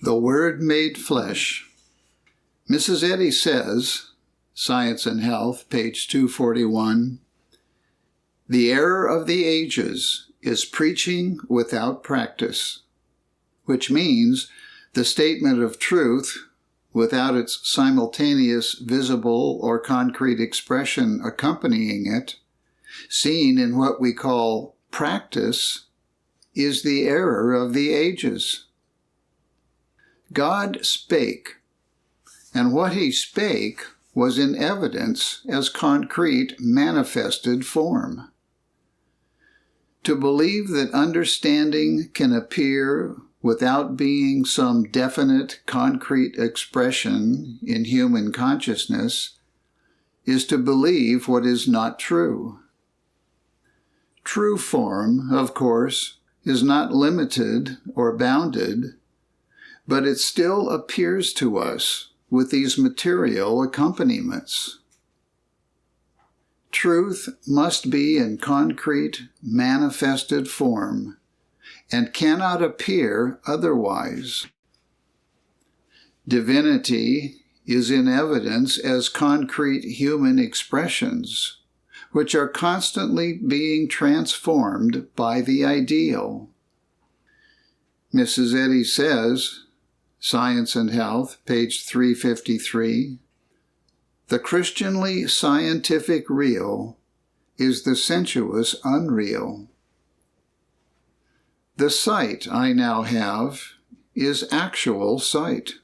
The Word Made Flesh. Mrs. Eddy says, Science and Health, page 241, "The error of the ages is preaching without practice," which means the statement of truth without its simultaneous visible or concrete expression accompanying it, seen in what we call practice, is the error of the ages. God spake, and what he spake was in evidence as concrete manifested form. To believe that understanding can appear without being some definite concrete expression in human consciousness is to believe what is not true. True form, of course, is not limited or bounded, but it still appears to us with these material accompaniments. Truth must be in concrete, manifested form, and cannot appear otherwise. Divinity is in evidence as concrete human expressions, which are constantly being transformed by the ideal. Mrs. Eddy says, Science and Health, page 353, "The Christianly scientific real is the sensuous unreal. The sight I now have is actual sight.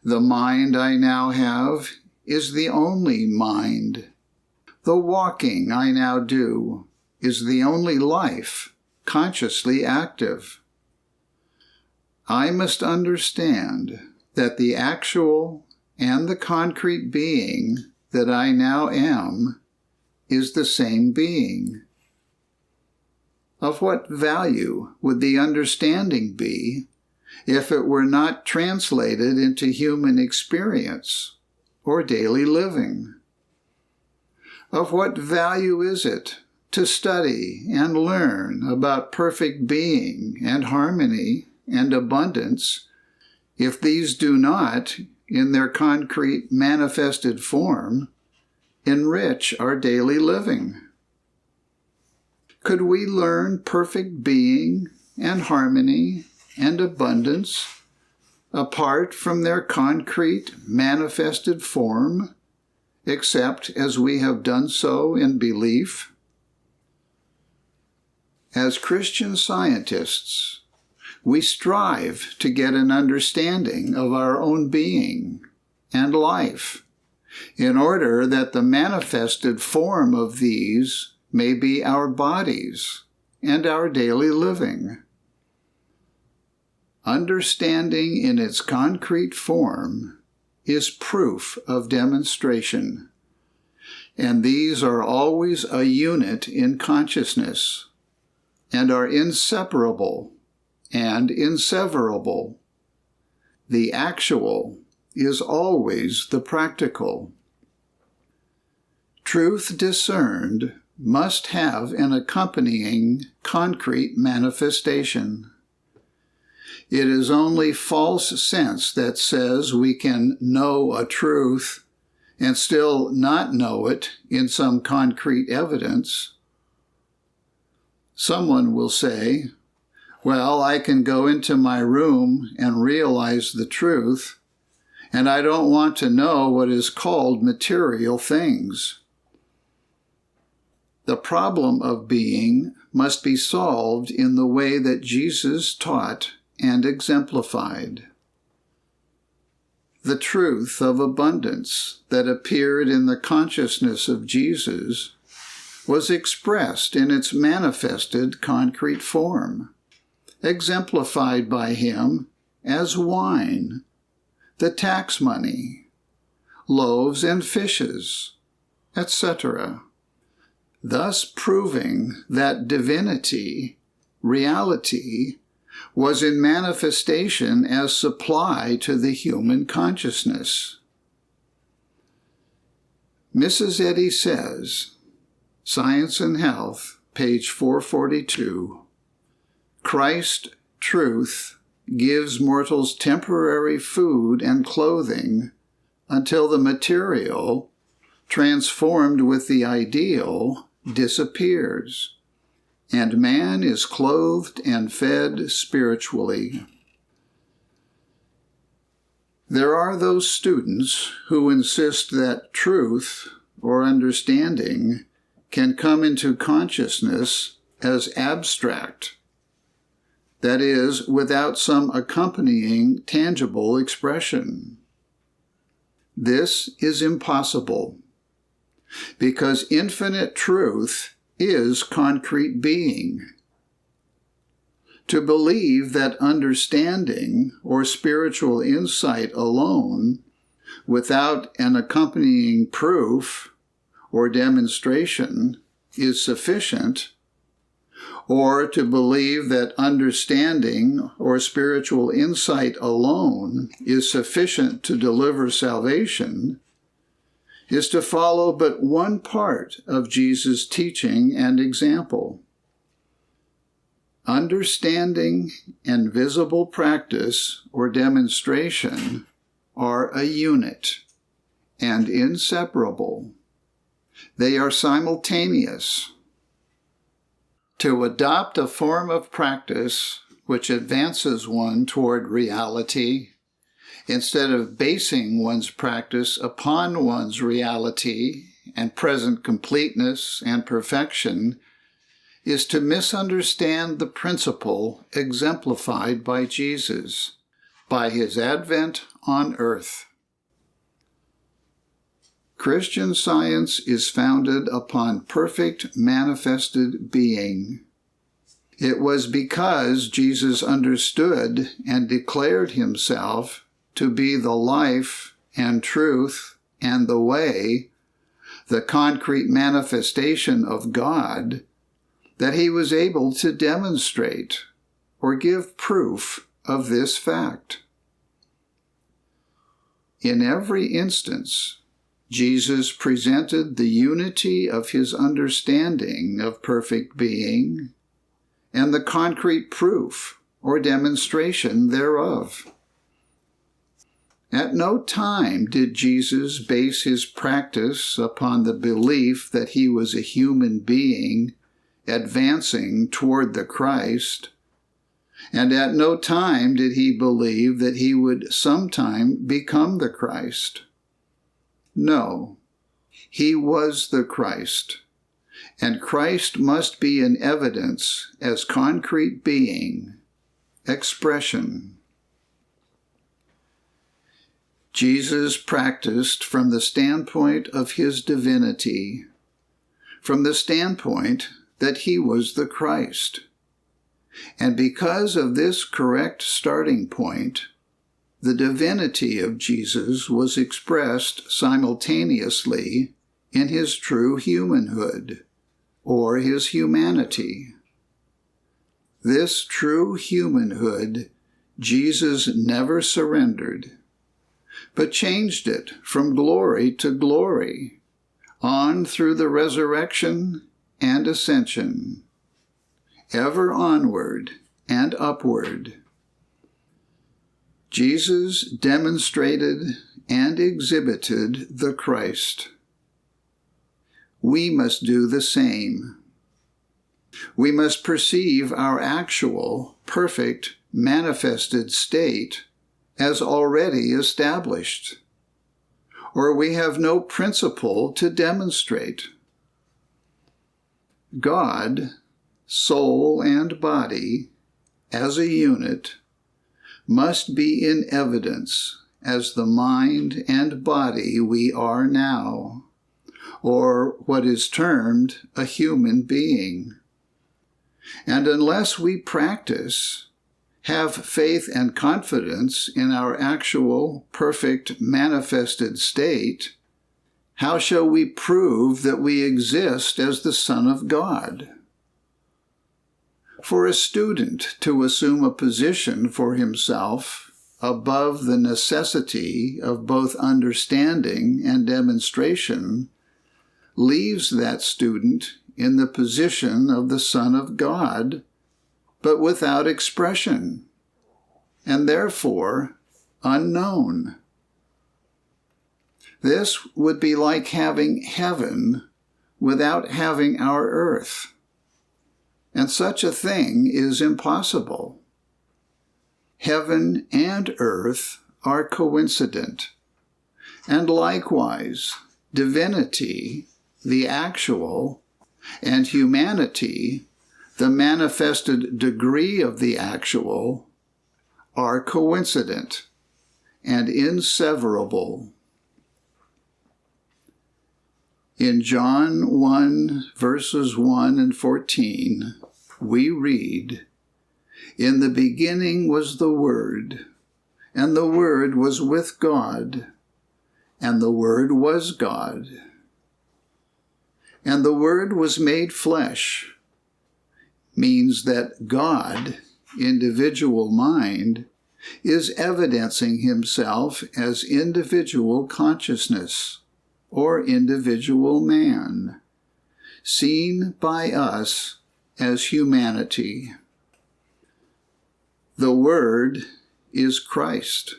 The mind I now have is the only mind. The walking I now do is the only life consciously active. I must understand that the actual and the concrete being that I now am is the same being. Of what value would the understanding be if it were not translated into human experience or daily living? Of what value is it to study and learn about perfect being and harmony and abundance if these do not, in their concrete manifested form, enrich our daily living? Could we learn perfect being and harmony and abundance apart from their concrete manifested form, except as we have done so in belief? As Christian scientists, we strive to get an understanding of our own being and life, in order that the manifested form of these may be our bodies and our daily living. Understanding in its concrete form is proof of demonstration, and these are always a unit in consciousness, and are inseparable and inseverable. The actual is always the practical. Truth discerned must have an accompanying concrete manifestation. It is only false sense that says we can know a truth and still not know it in some concrete evidence. Someone will say, "Well, I can go into my room and realize the truth, and I don't want to know what is called material things." The problem of being must be solved in the way that Jesus taught and exemplified. The truth of abundance that appeared in the consciousness of Jesus was expressed in its manifested concrete form, exemplified by him as wine, the tax money, loaves and fishes, etc., thus proving that divinity, reality, was in manifestation as supply to the human consciousness. Mrs. Eddy says, Science and Health, page 442, Christ, truth, gives mortals temporary food and clothing until the material, transformed with the ideal, disappears, and man is clothed and fed spiritually. There are those students who insist that truth or understanding can come into consciousness as abstract, that is, without some accompanying tangible expression. This is impossible, because infinite truth is concrete being. To believe that understanding or spiritual insight alone, without an accompanying proof or demonstration, is sufficient, or to believe that understanding or spiritual insight alone is sufficient to deliver salvation, is to follow but one part of Jesus' teaching and example. Understanding and visible practice or demonstration are a unit and inseparable. They are simultaneous. To adopt a form of practice which advances one toward reality, instead of basing one's practice upon one's reality and present completeness and perfection, is to misunderstand the principle exemplified by Jesus, by his advent on earth. Christian Science is founded upon perfect manifested being. It was because Jesus understood and declared himself to be the life and truth and the way, the concrete manifestation of God, that he was able to demonstrate or give proof of this fact. In every instance, Jesus presented the unity of his understanding of perfect being and the concrete proof or demonstration thereof. At no time did Jesus base his practice upon the belief that he was a human being advancing toward the Christ, and at no time did he believe that he would sometime become the Christ. No, he was the Christ, and Christ must be in evidence as concrete being, expression. Jesus practiced from the standpoint of his divinity, from the standpoint that he was the Christ. And because of this correct starting point, the divinity of Jesus was expressed simultaneously in his true humanhood, or his humanity. This true humanhood Jesus never surrendered, but changed it from glory to glory, on through the resurrection and ascension, ever onward and upward. Jesus demonstrated and exhibited the Christ. We must do the same. We must perceive our actual, perfect, manifested state as already established, or we have no principle to demonstrate. God, soul and body, as a unit, must be in evidence as the mind and body we are now, or what is termed a human being. And unless we practice, have faith and confidence in our actual, perfect, manifested state, how shall we prove that we exist as the Son of God? For a student to assume a position for himself above the necessity of both understanding and demonstration leaves that student in the position of the Son of God, but without expression, and therefore unknown. This would be like having heaven without having our earth, and such a thing is impossible. Heaven and earth are coincident, and likewise divinity, the actual, and humanity, the manifested degree of the actual, are coincident and inseverable. In John 1, verses 1 and 14, we read, "In the beginning was the Word, and the Word was with God, and the Word was God. And the Word was made flesh," means that God, individual mind, is evidencing himself as individual consciousness, or individual man, seen by us as humanity. The Word is Christ,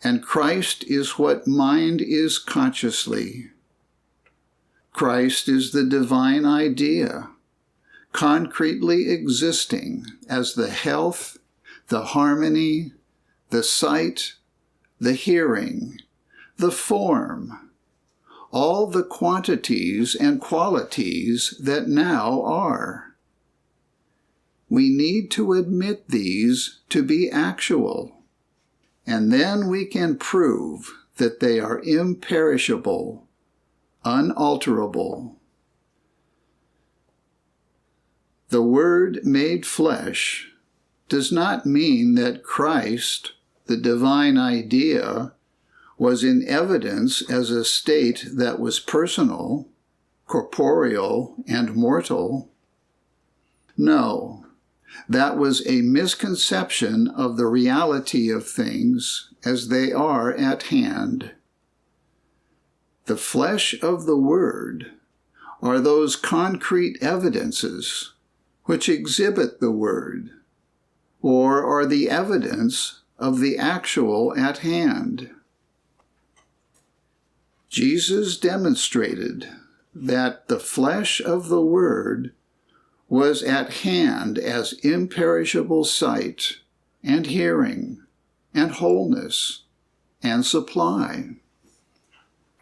and Christ is what mind is consciously. Christ is the divine idea, concretely existing as the health, the harmony, the sight, the hearing, the form, all the quantities and qualities that now are. We need to admit these to be actual, and then we can prove that they are imperishable, unalterable. The Word made flesh does not mean that Christ, the divine idea, was in evidence as a state that was personal, corporeal, and mortal. No, that was a misconception of the reality of things as they are at hand. The flesh of the Word are those concrete evidences which exhibit the Word, or are the evidence of the actual at hand. Jesus demonstrated that the flesh of the Word was at hand as imperishable sight and hearing and wholeness and supply.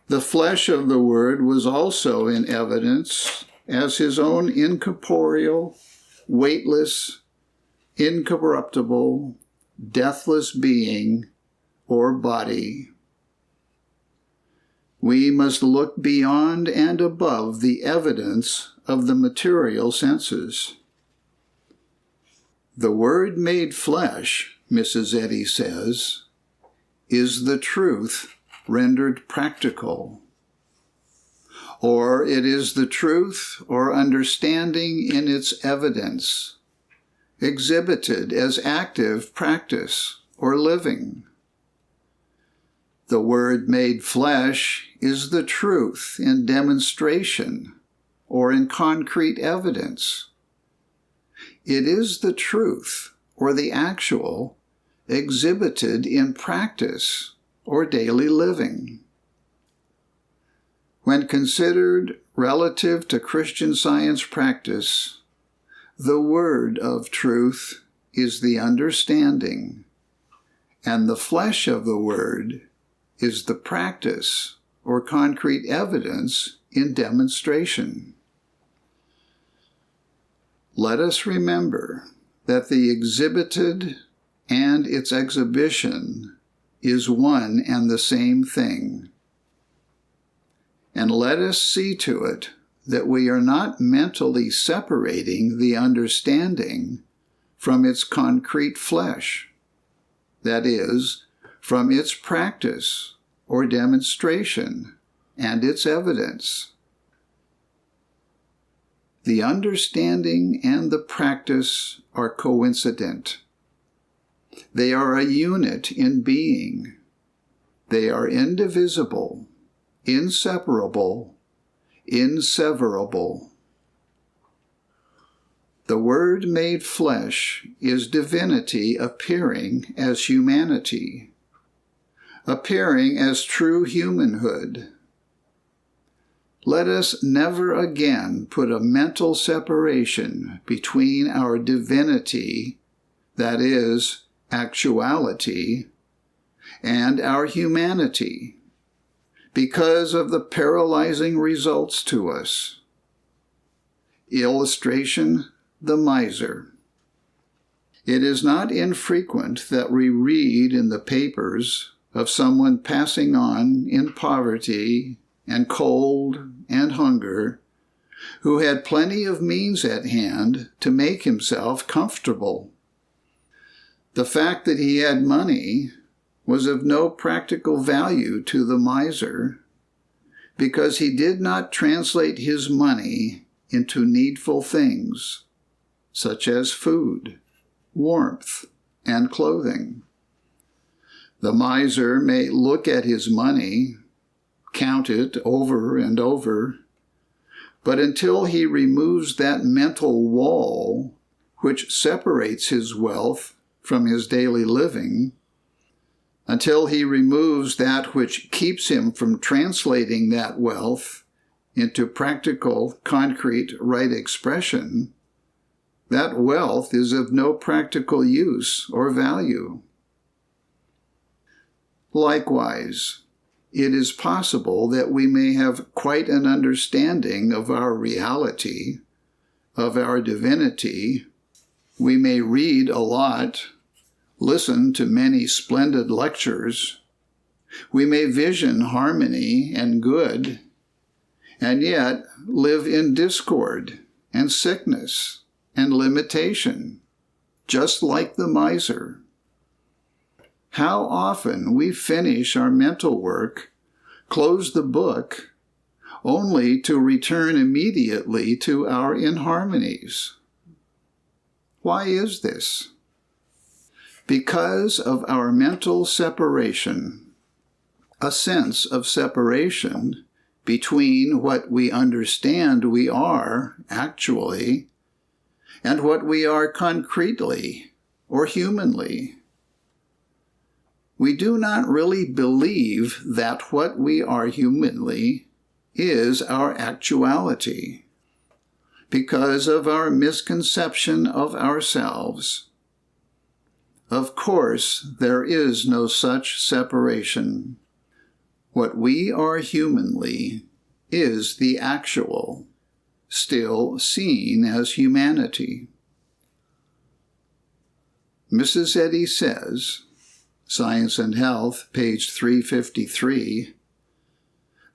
The flesh of the Word was also in evidence as his own incorporeal, weightless, incorruptible, deathless being or body. We must look beyond and above the evidence of the material senses. The Word made flesh, Mrs. Eddy says, is the truth rendered practical. Or it is the truth or understanding in its evidence, exhibited as active practice or living. The Word made flesh is the truth in demonstration or in concrete evidence. It is the truth or the actual exhibited in practice or daily living. When considered relative to Christian Science practice, the word of truth is the understanding, and the flesh of the Word is the practice or concrete evidence in demonstration. Let us remember that the exhibited and its exhibition is one and the same thing. And let us see to it that we are not mentally separating the understanding from its concrete flesh, that is, from its practice or demonstration and its evidence. The understanding and the practice are coincident. They are a unit in being. They are indivisible, inseparable, inseverable. The Word made flesh is divinity appearing as humanity, appearing as true humanhood. Let us never again put a mental separation between our divinity, that is, actuality, and our humanity, because of the paralyzing results to us. Illustration: the miser. It is not infrequent that we read in the papers of someone passing on in poverty and cold and hunger, who had plenty of means at hand to make himself comfortable. The fact that he had money was of no practical value to the miser, because he did not translate his money into needful things, such as food, warmth, and clothing. The miser may look at his money, count it over and over, but until he removes that mental wall which separates his wealth from his daily living, until he removes that which keeps him from translating that wealth into practical, concrete, right expression, that wealth is of no practical use or value. Likewise, it is possible that we may have quite an understanding of our reality, of our divinity. We may read a lot, listen to many splendid lectures. We may vision harmony and good, and yet live in discord and sickness and limitation, just like the miser. How often we finish our mental work, close the book, only to return immediately to our inharmonies. Why is this? Because of our mental separation, a sense of separation between what we understand we are actually and what we are concretely or humanly. We do not really believe that what we are humanly is our actuality because of our misconception of ourselves. Of course, there is no such separation. What we are humanly is the actual, still seen as humanity. Mrs. Eddy says, Science and Health, page 353,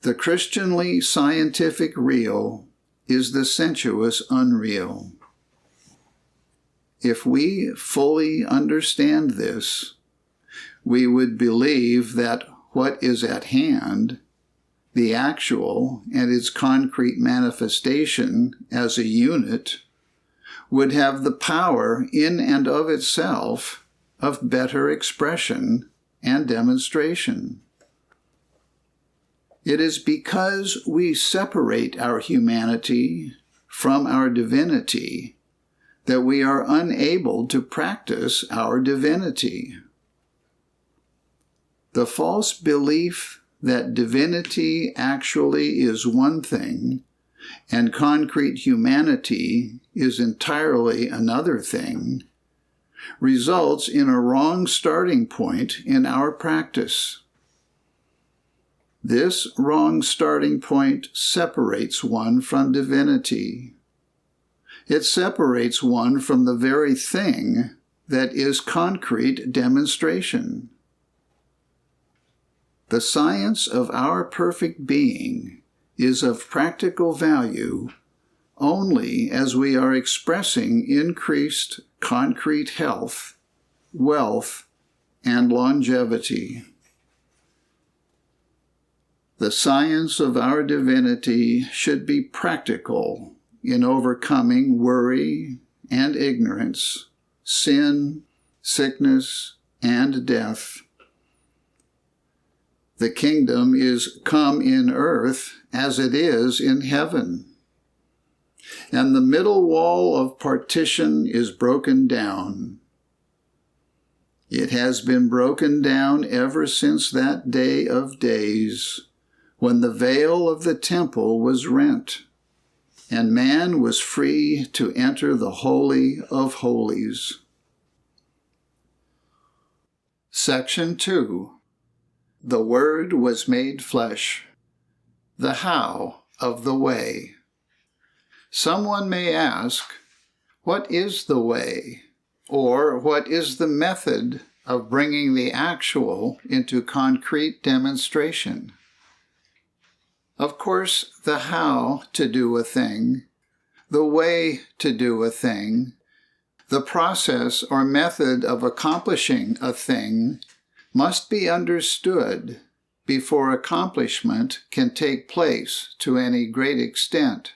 the Christianly scientific real is the sensuous unreal. If we fully understand this, we would believe that what is at hand, the actual and its concrete manifestation as a unit, would have the power in and of itself of better expression and demonstration. It is because we separate our humanity from our divinity that we are unable to practice our divinity. The false belief that divinity actually is one thing and concrete humanity is entirely another thing results in a wrong starting point in our practice. This wrong starting point separates one from divinity. It separates one from the very thing that is concrete demonstration. The science of our perfect being is of practical value only as we are expressing increased concrete health, wealth, and longevity. The science of our divinity should be practical in overcoming worry and ignorance, sin, sickness, and death. The kingdom is come in earth as it is in heaven. and the middle wall of partition is broken down. It has been broken down ever since that day of days, when the veil of the temple was rent, and man was free to enter the Holy of Holies. Section 2. The Word was made flesh. The how of the way. Someone may ask, what is the way? Or what is the method of bringing the actual into concrete demonstration? Of course, the how to do a thing, the way to do a thing, the process or method of accomplishing a thing must be understood before accomplishment can take place to any great extent.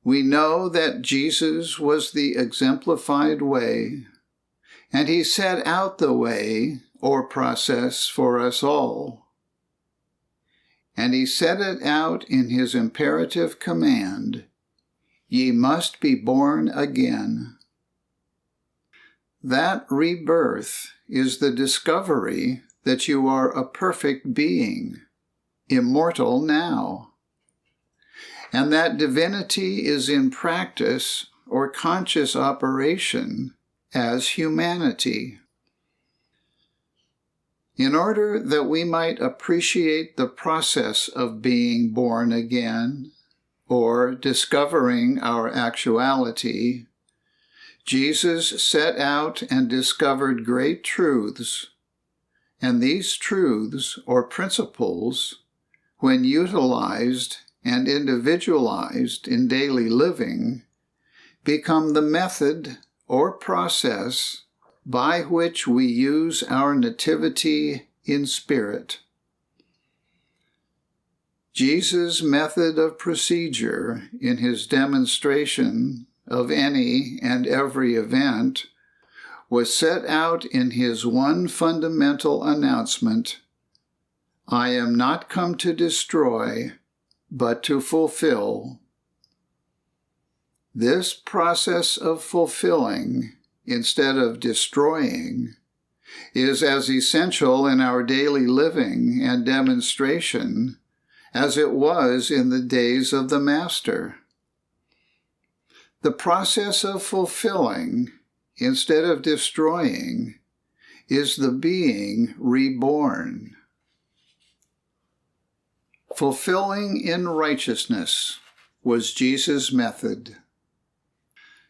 We know that Jesus was the exemplified way, and he set out the way or process for us all. And he set it out in his imperative command, "Ye must be born again." That rebirth is the discovery that you are a perfect being, immortal now, and that divinity is in practice or conscious operation as humanity. In order that we might appreciate the process of being born again, or discovering our actuality, Jesus set out and discovered great truths, and these truths or principles, when utilized and individualized in daily living, become the method or process by which we use our nativity in spirit. Jesus' method of procedure in his demonstration of any and every event was set out in his one fundamental announcement, "I am not come to destroy, but to fulfill." This process of fulfilling, instead of destroying, is as essential in our daily living and demonstration as it was in the days of the Master. The process of fulfilling, instead of destroying, is the being reborn. Fulfilling in righteousness was Jesus' method.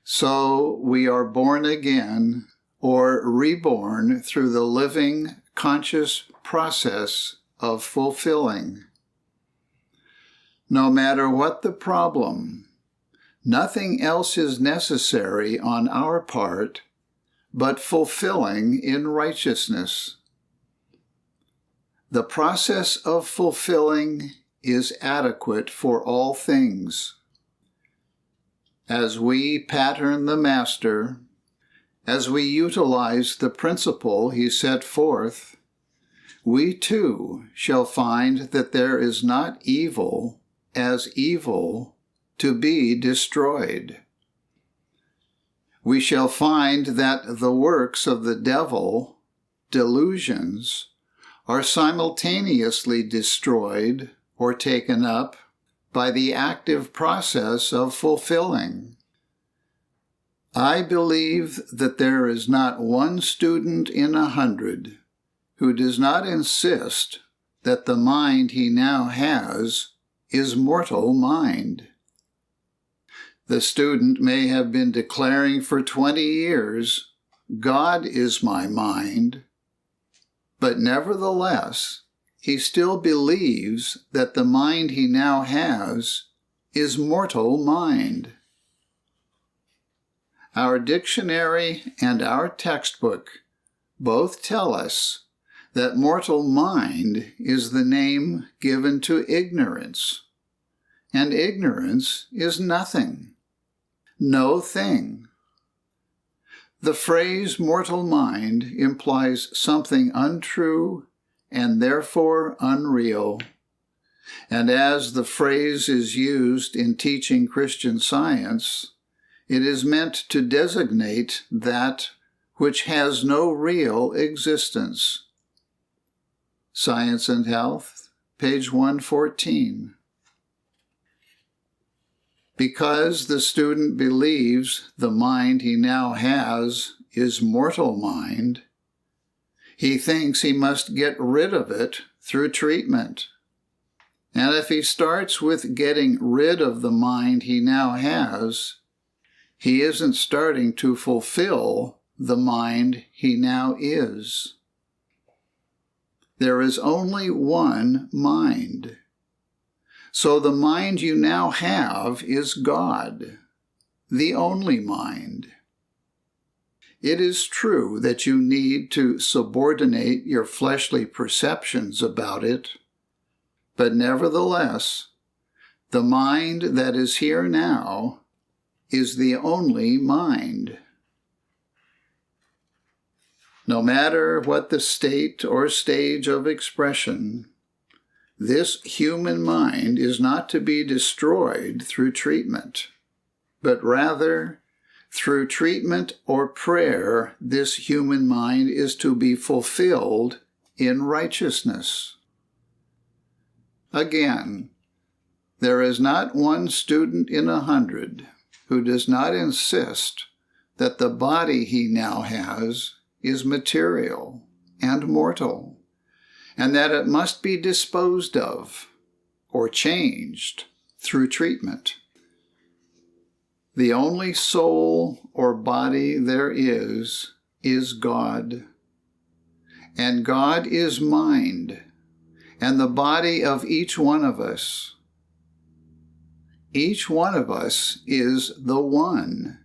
So we are born again, or reborn through the living, conscious process of fulfilling. No matter what the problem, nothing else is necessary on our part but fulfilling in righteousness. The process of fulfilling is adequate for all things. As we pattern the Master, as we utilize the principle he set forth, we too shall find that there is not evil as evil to be destroyed. We shall find that the works of the devil, delusions, are simultaneously destroyed or taken up by the active process of fulfilling. I believe that there is not one student in 100 who does not insist that the mind he now has is mortal mind. The student may have been declaring for 20 years, "God is my mind," but nevertheless, he still believes that the mind he now has is mortal mind. Our dictionary and our textbook both tell us that mortal mind is the name given to ignorance, and ignorance is nothing, no thing. The phrase mortal mind implies something untrue and therefore unreal. And as the phrase is used in teaching Christian Science, it is meant to designate that which has no real existence. Science and Health, page 114. Because the student believes the mind he now has is mortal mind, he thinks he must get rid of it through treatment. And if he starts with getting rid of the mind he now has, he isn't starting to fulfill the mind he now is. There is only one mind. So the mind you now have is God, the only mind. It is true that you need to subordinate your fleshly perceptions about it, but nevertheless, the mind that is here now is the only mind. No matter what the state or stage of expression, this human mind is not to be destroyed through treatment, but rather, through treatment or prayer, this human mind is to be fulfilled in righteousness. Again, there is not one student in 100 who does not insist that the body he now has is material and mortal, and that it must be disposed of or changed through treatment. The only soul or body there is God. And God is mind, and the body of each one of us. Each one of us is the one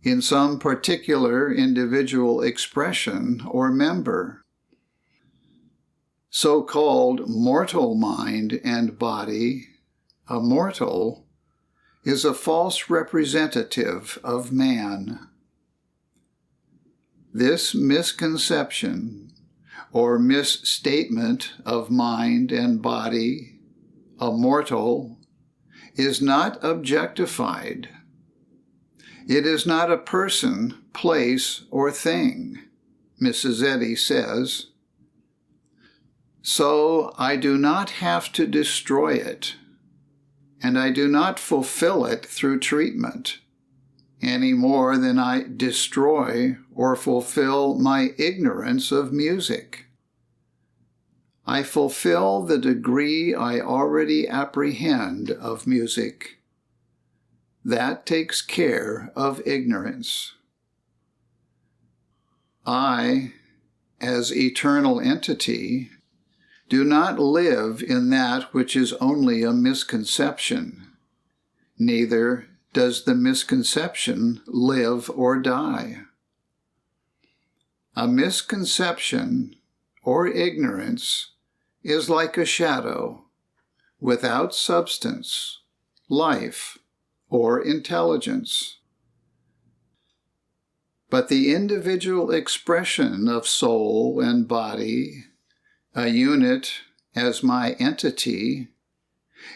in some particular individual expression or member. So-called mortal mind and body, a mortal, is a false representative of man. This misconception or misstatement of mind and body, a mortal, is not objectified. It is not a person, place, or thing, Mrs. Eddy says. So I do not have to destroy it, and I do not fulfill it through treatment, any more than I destroy or fulfill my ignorance of music. I fulfill the degree I already apprehend of music. That takes care of ignorance. I, as eternal entity, do not live in that which is only a misconception. Neither does the misconception live or die. A misconception or ignorance is like a shadow, without substance, life, or intelligence. But the individual expression of soul and body, a unit as my entity,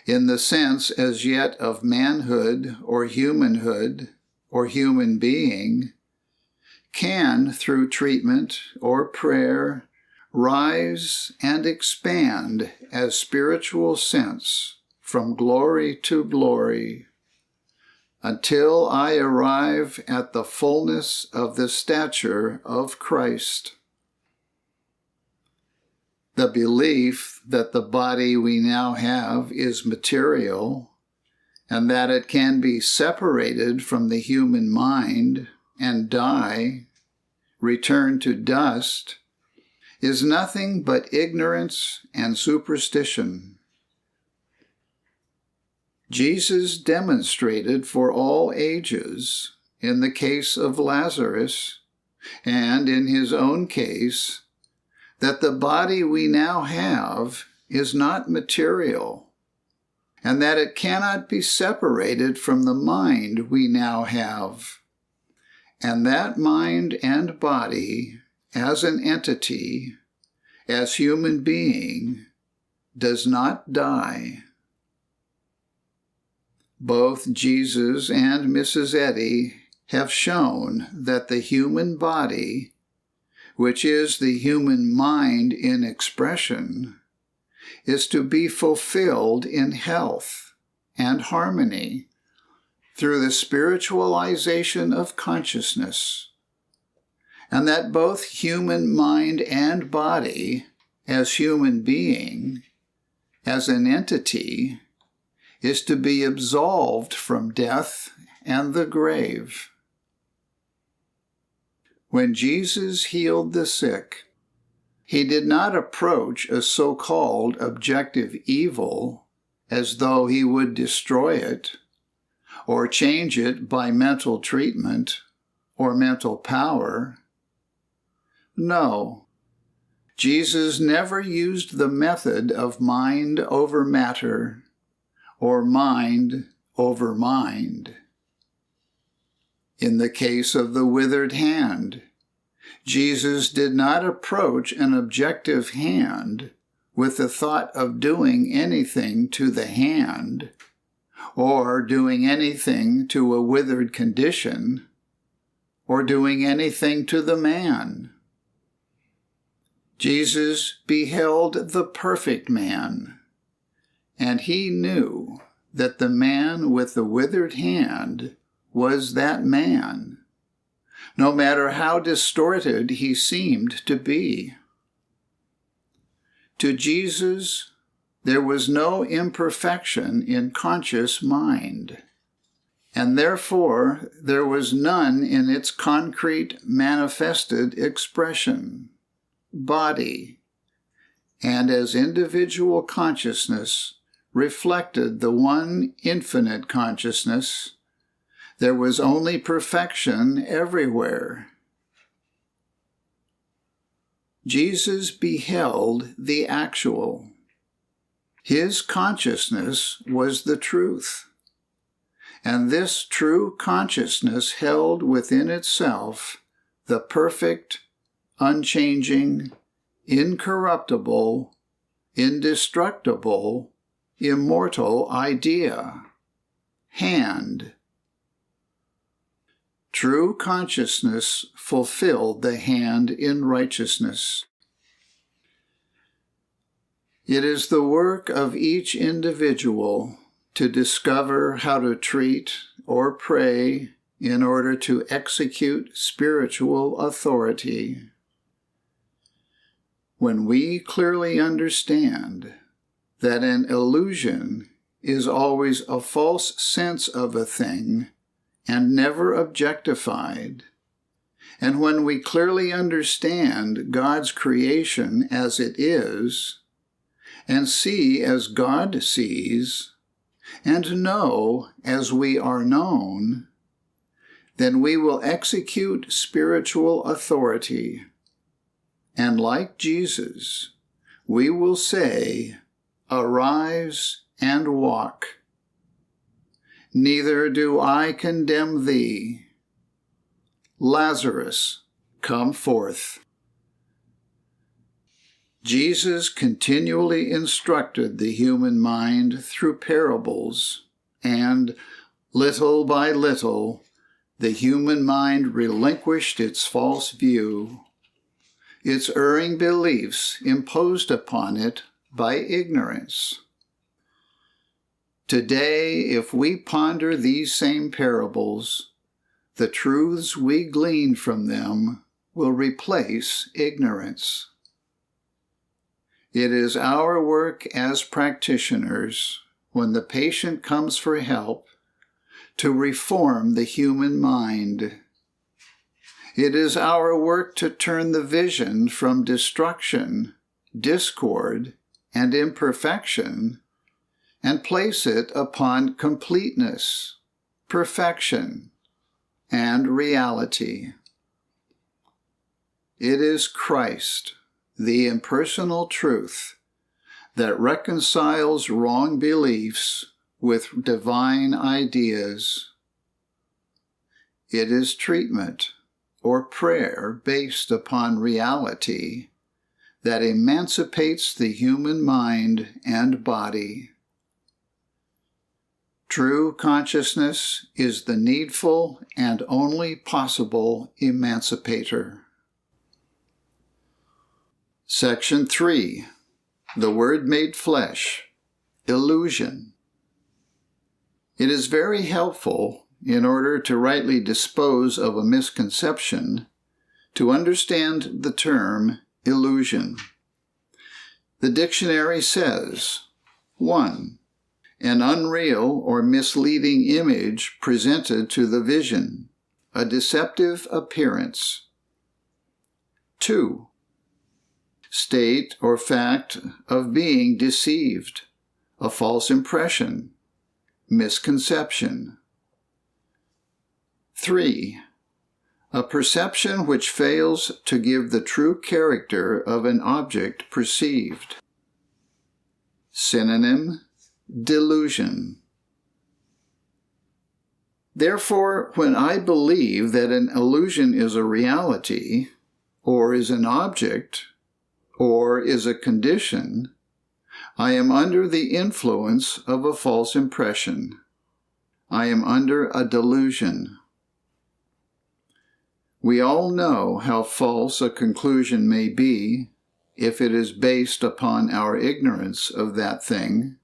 in the sense as yet of manhood or humanhood or human being, can, through treatment or prayer, rise and expand as spiritual sense from glory to glory, until I arrive at the fullness of the stature of Christ. The belief that the body we now have is material, and that it can be separated from the human mind and die, return to dust, is nothing but ignorance and superstition. Jesus demonstrated for all ages, in the case of Lazarus, and in his own case, that the body we now have is not material, and that it cannot be separated from the mind we now have, and that mind and body, as an entity, as human being, does not die. Both Jesus and Mrs. Eddy have shown that the human body, which is the human mind in expression, is to be fulfilled in health and harmony through the spiritualization of consciousness, and that both human mind and body, as human being, as an entity, is to be absolved from death and the grave. When Jesus healed the sick, he did not approach a so-called objective evil as though he would destroy it or change it by mental treatment or mental power. No, Jesus never used the method of mind over matter or mind over mind. In the case of the withered hand, Jesus did not approach an objective hand with the thought of doing anything to the hand or doing anything to a withered condition or doing anything to the man. Jesus beheld the perfect man, and he knew that the man with the withered hand was that man, no matter how distorted he seemed to be. To Jesus, there was no imperfection in conscious mind, and therefore there was none in its concrete manifested expression, body, and as individual consciousness reflected the one infinite consciousness, there was only perfection everywhere. Jesus beheld the actual. His consciousness was the truth, and this true consciousness held within itself the perfect, unchanging, incorruptible, indestructible, immortal idea, hand. True consciousness fulfilled the hand in righteousness. It is the work of each individual to discover how to treat or pray in order to execute spiritual authority. When we clearly understand that an illusion is always a false sense of a thing and never objectified, and when we clearly understand God's creation as it is, and see as God sees, and know as we are known, then we will execute spiritual authority, and like Jesus, we will say, "Arise and walk. Neither do I condemn thee. Lazarus, come forth." Jesus continually instructed the human mind through parables, and little by little, the human mind relinquished its false view, its erring beliefs imposed upon it by ignorance. Today, if we ponder these same parables, the truths we glean from them will replace ignorance. It is our work as practitioners, when the patient comes for help, to reform the human mind. It is our work to turn the vision from destruction, discord, and imperfection and place it upon completeness, perfection, and reality. It is Christ, the impersonal truth, that reconciles wrong beliefs with divine ideas. It is treatment or prayer based upon reality that emancipates the human mind and body. True consciousness is the needful and only possible emancipator. Section 3. The Word Made Flesh. Illusion. It is very helpful, in order to rightly dispose of a misconception, to understand the term illusion. The dictionary says, 1. An unreal or misleading image presented to the vision, a deceptive appearance. 2. State or fact of being deceived, a false impression, misconception. 3. A perception which fails to give the true character of an object perceived. Synonym: delusion. Therefore, when I believe that an illusion is a reality, or is an object, or is a condition, I am under the influence of a false impression. I am under a delusion. We all know how false a conclusion may be if it is based upon our ignorance of that thing.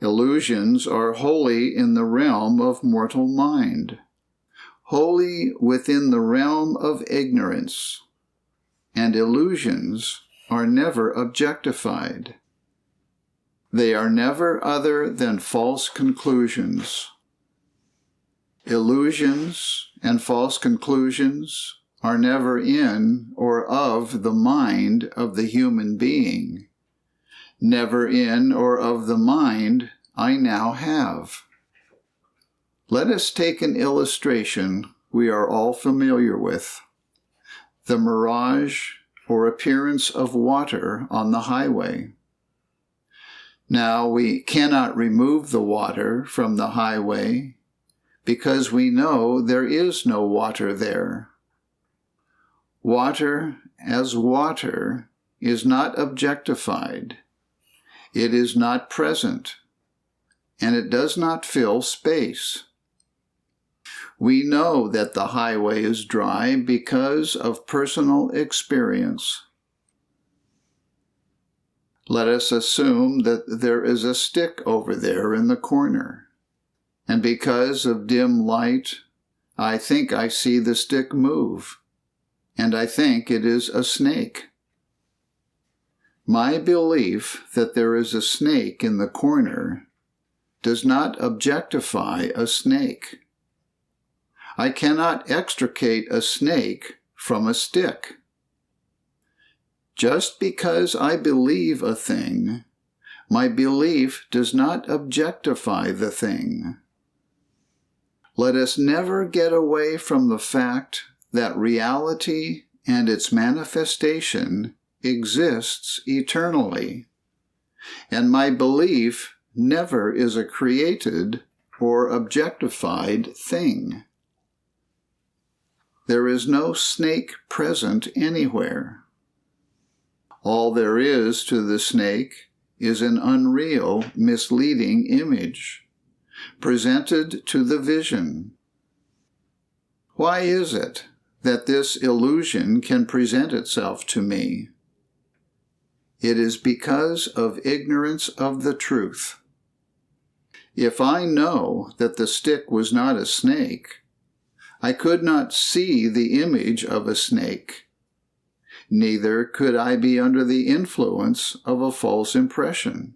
Illusions are wholly in the realm of mortal mind, wholly within the realm of ignorance, and illusions are never objectified. They are never other than false conclusions. Illusions and false conclusions are never in or of the mind of the human being, never in or of the mind I now have. Let us take an illustration we are all familiar with: the mirage or appearance of water on the highway. Now, we cannot remove the water from the highway because we know there is no water there. Water as water is not objectified. It is not present, and it does not fill space. We know that the highway is dry because of personal experience. Let us assume that there is a stick over there in the corner, and because of dim light, I think I see the stick move, and I think it is a snake. My belief that there is a snake in the corner does not objectify a snake. I cannot extricate a snake from a stick. Just because I believe a thing, my belief does not objectify the thing. Let us never get away from the fact that reality and its manifestation exists eternally, and my belief never is a created or objectified thing. There is no snake present anywhere. All there is to the snake is an unreal, misleading image, presented to the vision. Why is it that this illusion can present itself to me? It is because of ignorance of the truth. If I know that the stick was not a snake, I could not see the image of a snake. Neither could I be under the influence of a false impression.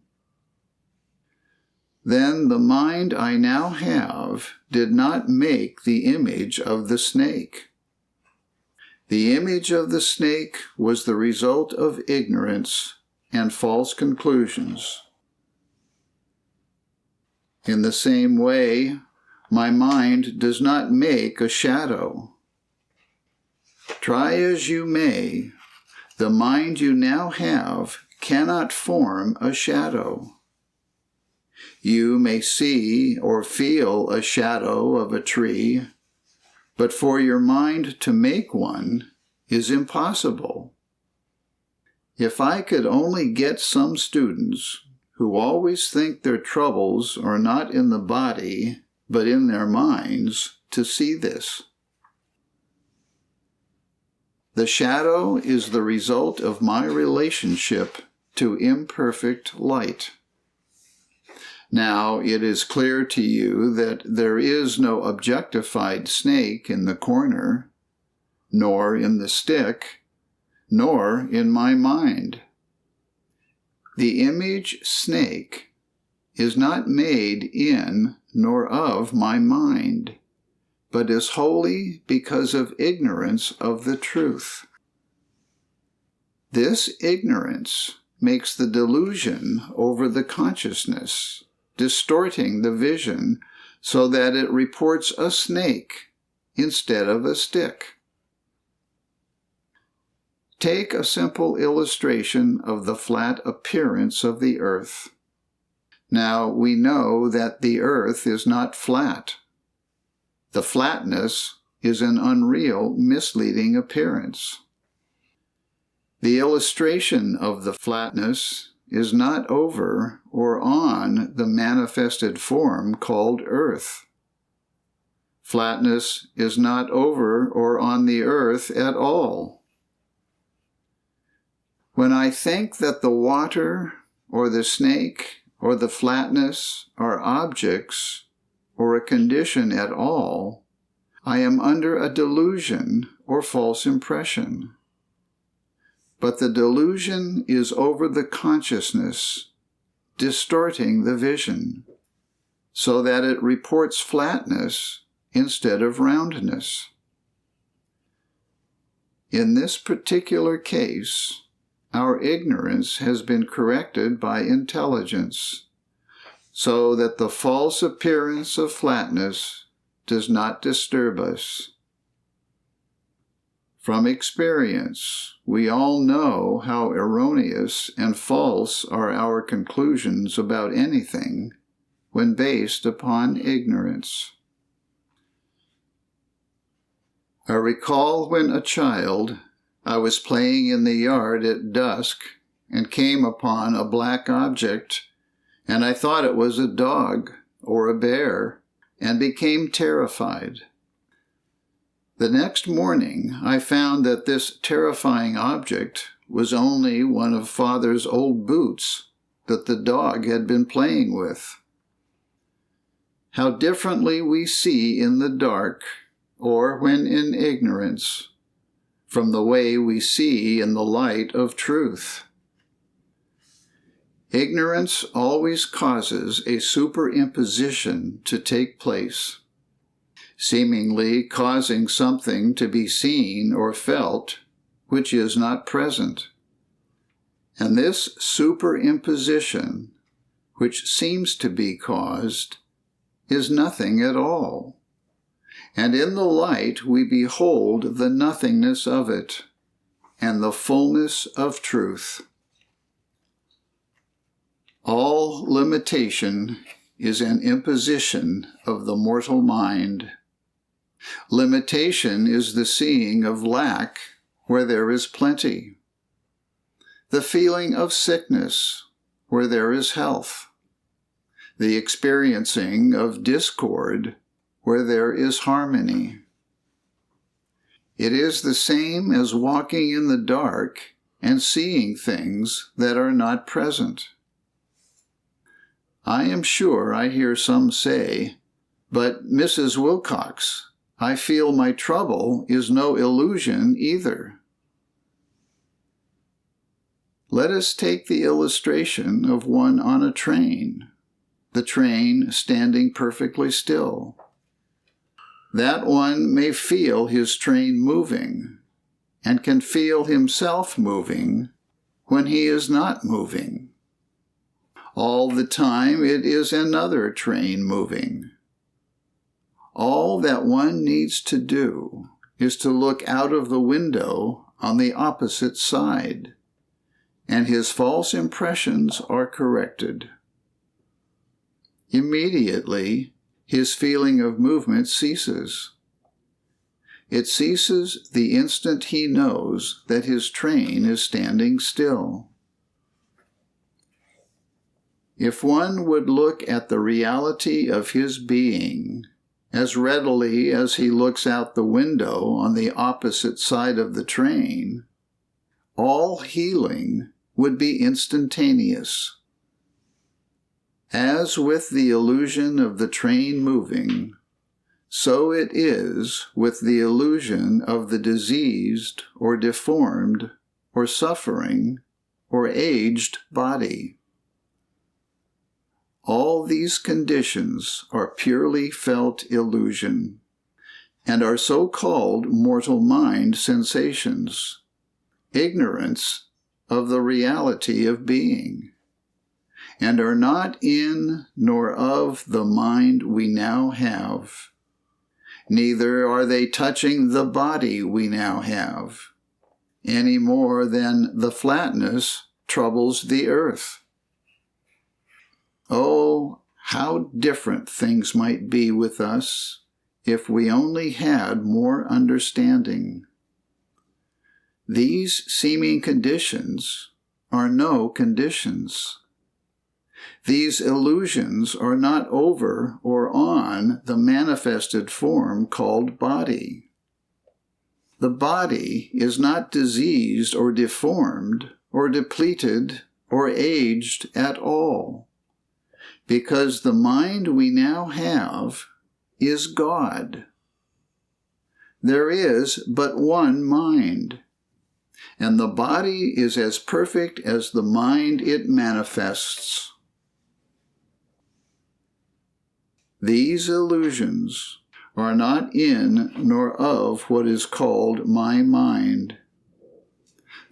Then the mind I now have did not make the image of the snake. The image of the snake was the result of ignorance and false conclusions. In the same way, my mind does not make a shadow. Try as you may, the mind you now have cannot form a shadow. You may see or feel a shadow of a tree, but for your mind to make one is impossible. If I could only get some students who always think their troubles are not in the body, but in their minds, to see this. The shadow is the result of my relationship to imperfect light. Now it is clear to you that there is no objectified snake in the corner, nor in the stick, nor in my mind. The image snake is not made in nor of my mind, but is wholly because of ignorance of the truth. This ignorance makes the delusion over the consciousness, distorting the vision so that it reports a snake instead of a stick. Take a simple illustration of the flat appearance of the earth. Now we know that the earth is not flat. The flatness is an unreal, misleading appearance. The illustration of the flatness is not over or on the manifested form called earth. Flatness is not over or on the earth at all. When I think that the water or the snake or the flatness are objects or a condition at all, I am under a delusion or false impression. But the delusion is over the consciousness, distorting the vision, so that it reports flatness instead of roundness. In this particular case, our ignorance has been corrected by intelligence, so that the false appearance of flatness does not disturb us. From experience, we all know how erroneous and false are our conclusions about anything when based upon ignorance. I recall when a child, I was playing in the yard at dusk and came upon a black object, and I thought it was a dog or a bear, and became terrified. The next morning, I found that this terrifying object was only one of Father's old boots that the dog had been playing with. How differently we see in the dark, or when in ignorance, from the way we see in the light of truth. Ignorance always causes a superimposition to take place, seemingly causing something to be seen or felt which is not present. And this superimposition, which seems to be caused, is nothing at all. And in the light we behold the nothingness of it, and the fullness of truth. All limitation is an imposition of the mortal mind. Limitation is the seeing of lack where there is plenty, the feeling of sickness where there is health, the experiencing of discord where there is harmony. It is the same as walking in the dark and seeing things that are not present. I am sure I hear some say, "But Mrs. Wilcox, I feel my trouble is no illusion either." Let us take the illustration of one on a train, the train standing perfectly still. That one may feel his train moving, and can feel himself moving when he is not moving. All the time it is another train moving. All that one needs to do is to look out of the window on the opposite side, and his false impressions are corrected. Immediately, his feeling of movement ceases. It ceases the instant he knows that his train is standing still. If one would look at the reality of his being as readily as he looks out the window on the opposite side of the train, all healing would be instantaneous. As with the illusion of the train moving, so it is with the illusion of the diseased or deformed or suffering or aged body. All these conditions are purely felt illusion, and are so-called mortal mind sensations, ignorance of the reality of being, and are not in nor of the mind we now have. Neither are they touching the body we now have, any more than the flatness troubles the earth. Oh, how different things might be with us if we only had more understanding. These seeming conditions are no conditions. These illusions are not over or on the manifested form called body. The body is not diseased or deformed or depleted or aged at all, because the mind we now have is God. There is but one mind, and the body is as perfect as the mind it manifests. These illusions are not in nor of what is called my mind.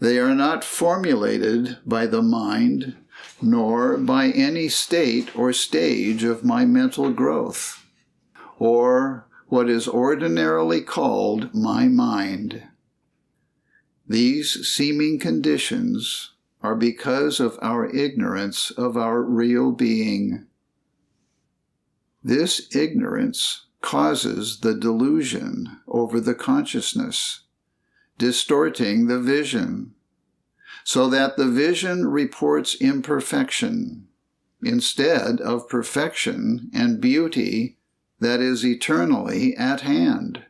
They are not formulated by the mind, nor by any state or stage of my mental growth, or what is ordinarily called my mind. These seeming conditions are because of our ignorance of our real being. This ignorance causes the delusion over the consciousness, distorting the vision, so that the vision reports imperfection instead of perfection and beauty that is eternally at hand.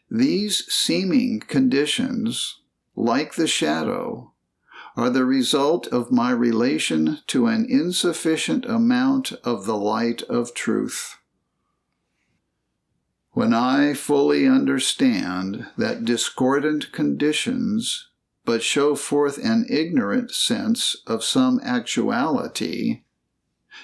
These seeming conditions, like the shadow, are the result of my relation to an insufficient amount of the light of truth. When I fully understand that discordant conditions but show forth an ignorant sense of some actuality,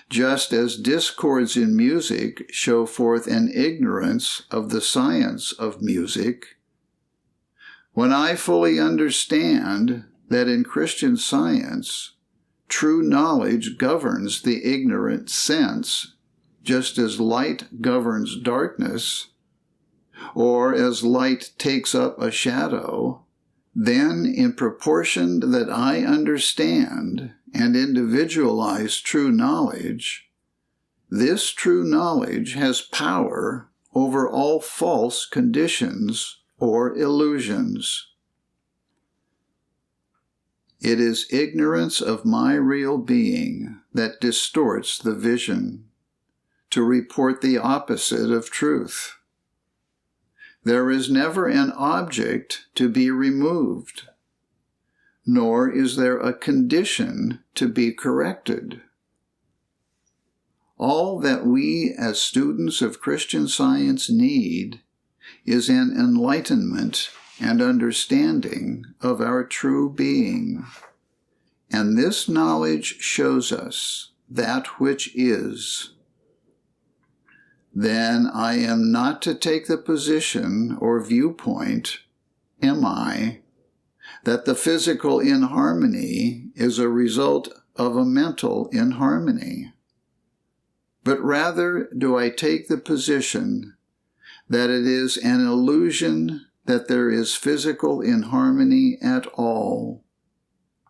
just as discords in music show forth an ignorance of the science of music, when I fully understand that in Christian science, true knowledge governs the ignorant sense, just as light governs darkness, or as light takes up a shadow, then in proportion that I understand and individualize true knowledge, this true knowledge has power over all false conditions or illusions. It is ignorance of my real being that distorts the vision, to report the opposite of truth. There is never an object to be removed, nor is there a condition to be corrected. All that we as students of Christian Science need is an enlightenment and understanding of our true being, and this knowledge shows us that which is. Then I am not to take the position or viewpoint, am I, that the physical inharmony is a result of a mental inharmony, but rather do I take the position that it is an illusion that there is physical inharmony at all,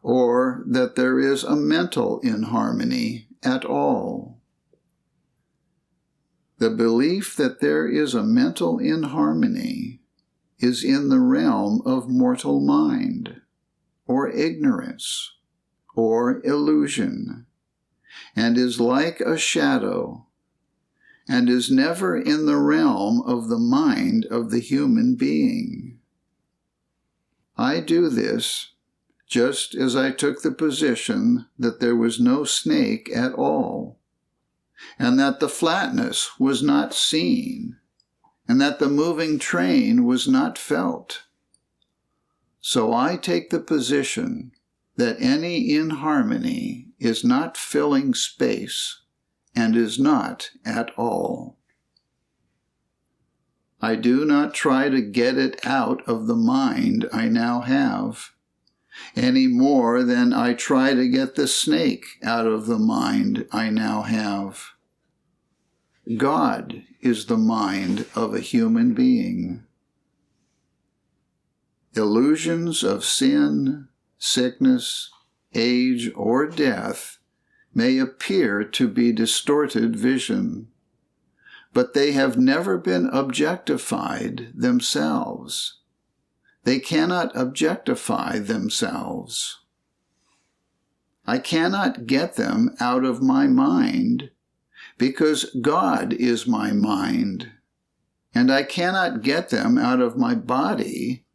or that there is a mental inharmony at all. The belief that there is a mental inharmony is in the realm of mortal mind, or ignorance, or illusion, and is like a shadow, and is never in the realm of the mind of the human being. I do this just as I took the position that there was no snake at all, and that the flatness was not seen, and that the moving train was not felt. So I take the position that any inharmony is not filling space and is not at all. I do not try to get it out of the mind I now have, any more than I try to get the snake out of the mind I now have. God is the mind of a human being. Illusions of sin, sickness, age, or death may appear to be distorted vision, but they have never been objectified themselves. They cannot objectify themselves. I cannot get them out of my mind because God is my mind, and I cannot get them out of my body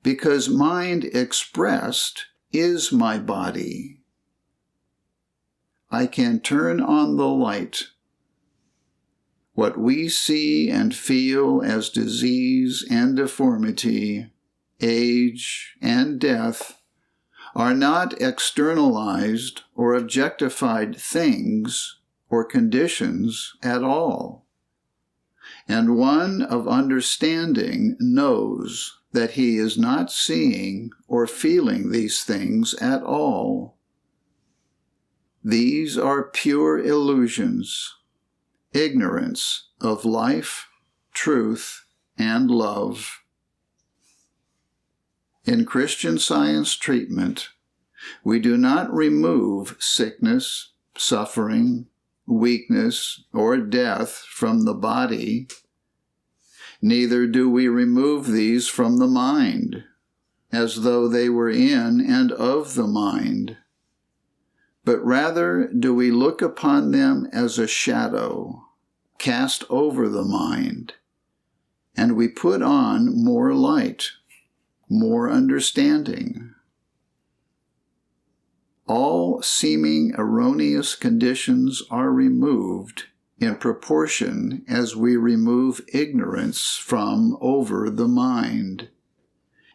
because mind expressed is my body. I can turn on the light. What we see and feel as disease and deformity, age and death, are not externalized or objectified things or conditions at all. And one of understanding knows that he is not seeing or feeling these things at all. These are pure illusions, ignorance of life, truth, and love. In Christian Science treatment, we do not remove sickness, suffering, weakness, or death from the body. Neither do we remove these from the mind, as though they were in and of the mind, but rather do we look upon them as a shadow cast over the mind, and we put on more light, more understanding. All seeming erroneous conditions are removed in proportion as we remove ignorance from over the mind.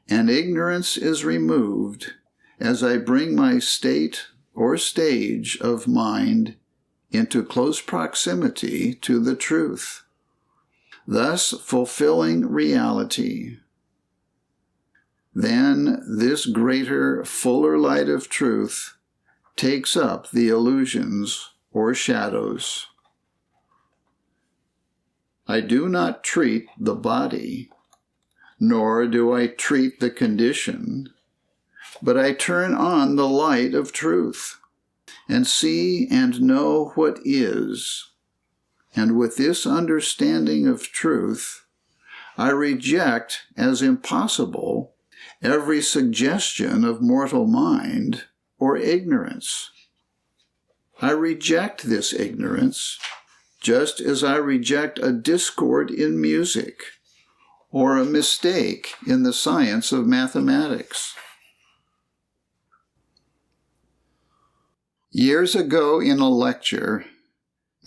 And ignorance is removed as I bring my state or stage of mind into close proximity to the truth, thus fulfilling reality. Then this greater, fuller light of truth takes up the illusions or shadows. I do not treat the body, nor do I treat the condition, but I turn on the light of truth and see and know what is. And with this understanding of truth, I reject as impossible every suggestion of mortal mind or ignorance. I reject this ignorance just as I reject a discord in music or a mistake in the science of mathematics. Years ago in a lecture,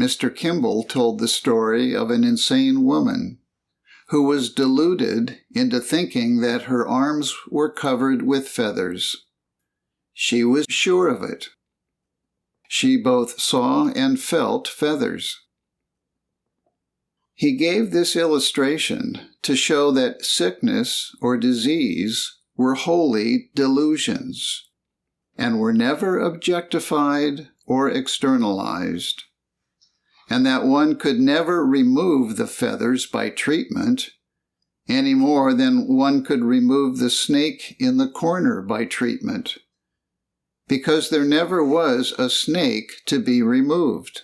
Mr. Kimball told the story of an insane woman who was deluded into thinking that her arms were covered with feathers. She was sure of it. She both saw and felt feathers. He gave this illustration to show that sickness or disease were wholly delusions and were never objectified or externalized, and that one could never remove the feathers by treatment any more than one could remove the snake in the corner by treatment, because there never was a snake to be removed,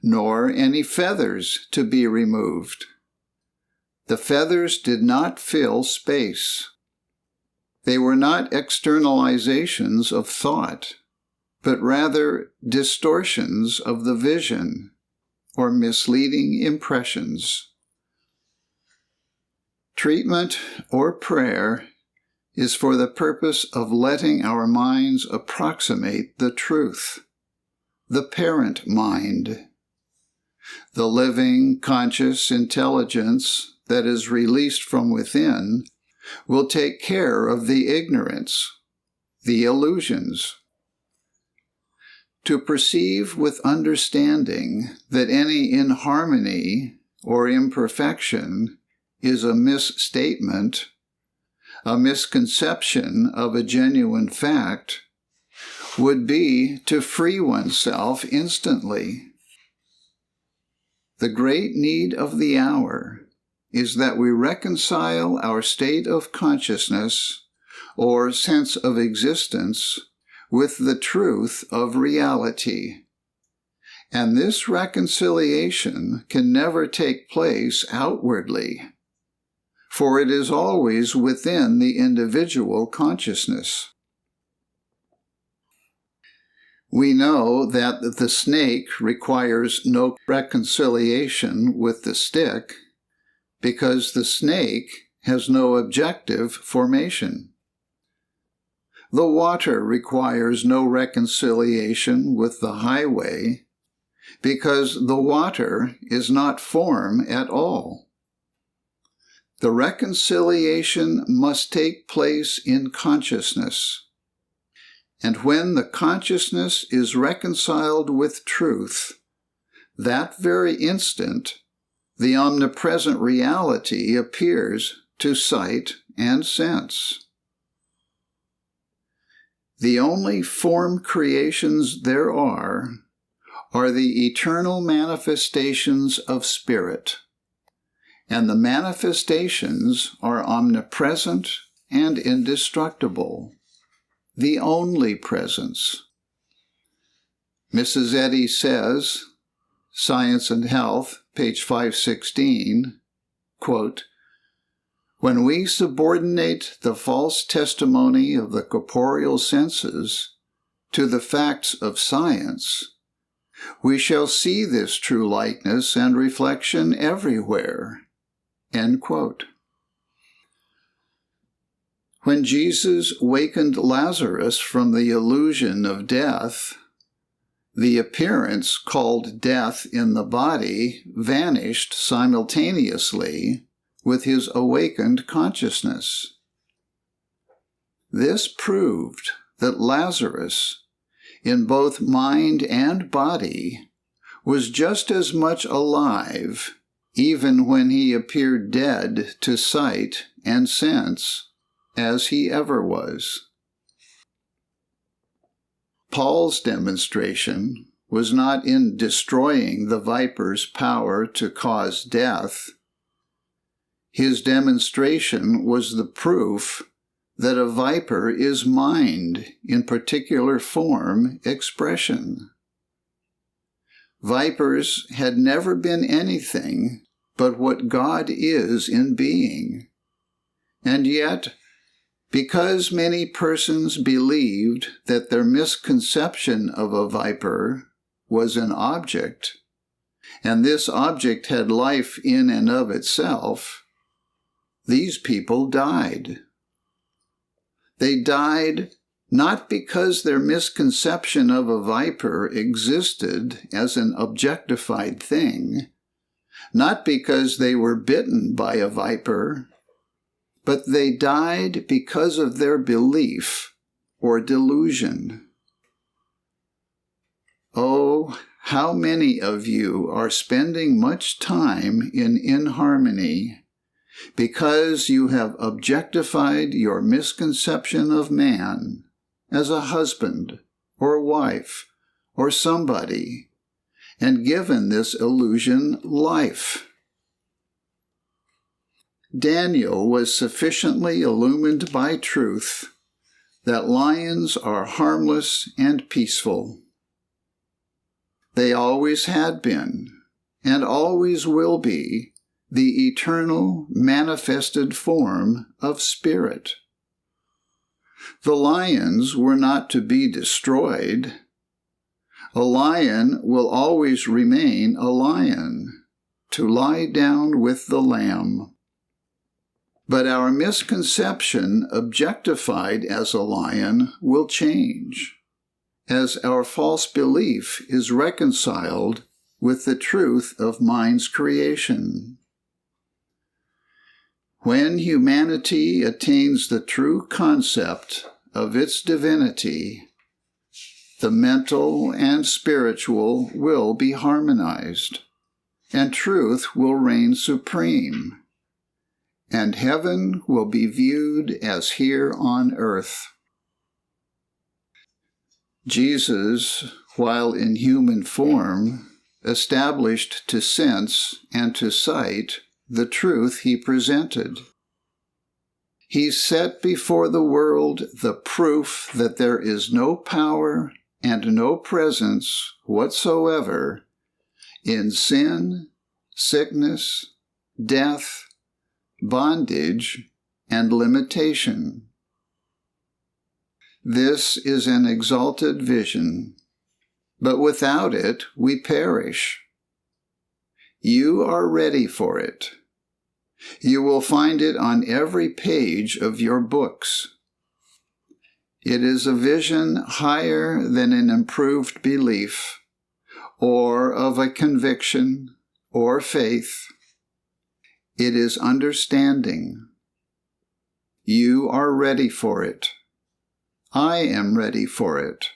nor any feathers to be removed. The feathers did not fill space. They were not externalizations of thought, but rather distortions of the vision or misleading impressions. Treatment or prayer is for the purpose of letting our minds approximate the truth, the parent mind, the living, conscious intelligence that is released from within will take care of the ignorance, the illusions. To perceive with understanding that any inharmony or imperfection is a misstatement, a misconception of a genuine fact, would be to free oneself instantly. The great need of the hour is that we reconcile our state of consciousness or sense of existence with the truth of reality. And this reconciliation can never take place outwardly, for it is always within the individual consciousness. We know that the snake requires no reconciliation with the stick because the snake has no objective formation. The water requires no reconciliation with the highway because the water is not form at all. The reconciliation must take place in consciousness. And when the consciousness is reconciled with truth, that very instant, the omnipresent reality appears to sight and sense. The only form creations there are the eternal manifestations of spirit, and the manifestations are omnipresent and indestructible, the only presence. Mrs. Eddy says, Science and Health, page 516, quote, "When we subordinate the false testimony of the corporeal senses to the facts of science, we shall see this true likeness and reflection everywhere." End quote. When Jesus wakened Lazarus from the illusion of death, the appearance called death in the body vanished simultaneously with his awakened consciousness. This proved that Lazarus, in both mind and body, was just as much alive, even when he appeared dead to sight and sense, as he ever was. Paul's demonstration was not in destroying the viper's power to cause death. His demonstration was the proof that a viper is mind in particular form expression. Vipers had never been anything but what God is in being, and yet, because many persons believed that their misconception of a viper was an object, and this object had life in and of itself, these people died. They died not because their misconception of a viper existed as an objectified thing, not because they were bitten by a viper, but they died because of their belief or delusion. Oh, how many of you are spending much time in inharmony because you have objectified your misconception of man as a husband or wife or somebody, and given this illusion life. Daniel was sufficiently illumined by truth that lions are harmless and peaceful. They always had been, and always will be, the eternal manifested form of spirit. The lions were not to be destroyed. A lion will always remain a lion, to lie down with the lamb. But our misconception, objectified as a lion, will change, as our false belief is reconciled with the truth of mind's creation. When humanity attains the true concept of its divinity, the mental and spiritual will be harmonized, and truth will reign supreme, and heaven will be viewed as here on earth. Jesus, while in human form, established to sense and to sight the truth he presented. He set before the world the proof that there is no power and no presence whatsoever in sin, sickness, death, bondage, and limitation. This is an exalted vision, but without it we perish. You are ready for it. You will find it on every page of your books. It is a vision higher than an improved belief, or of a conviction, or faith. It is understanding. You are ready for it. I am ready for it.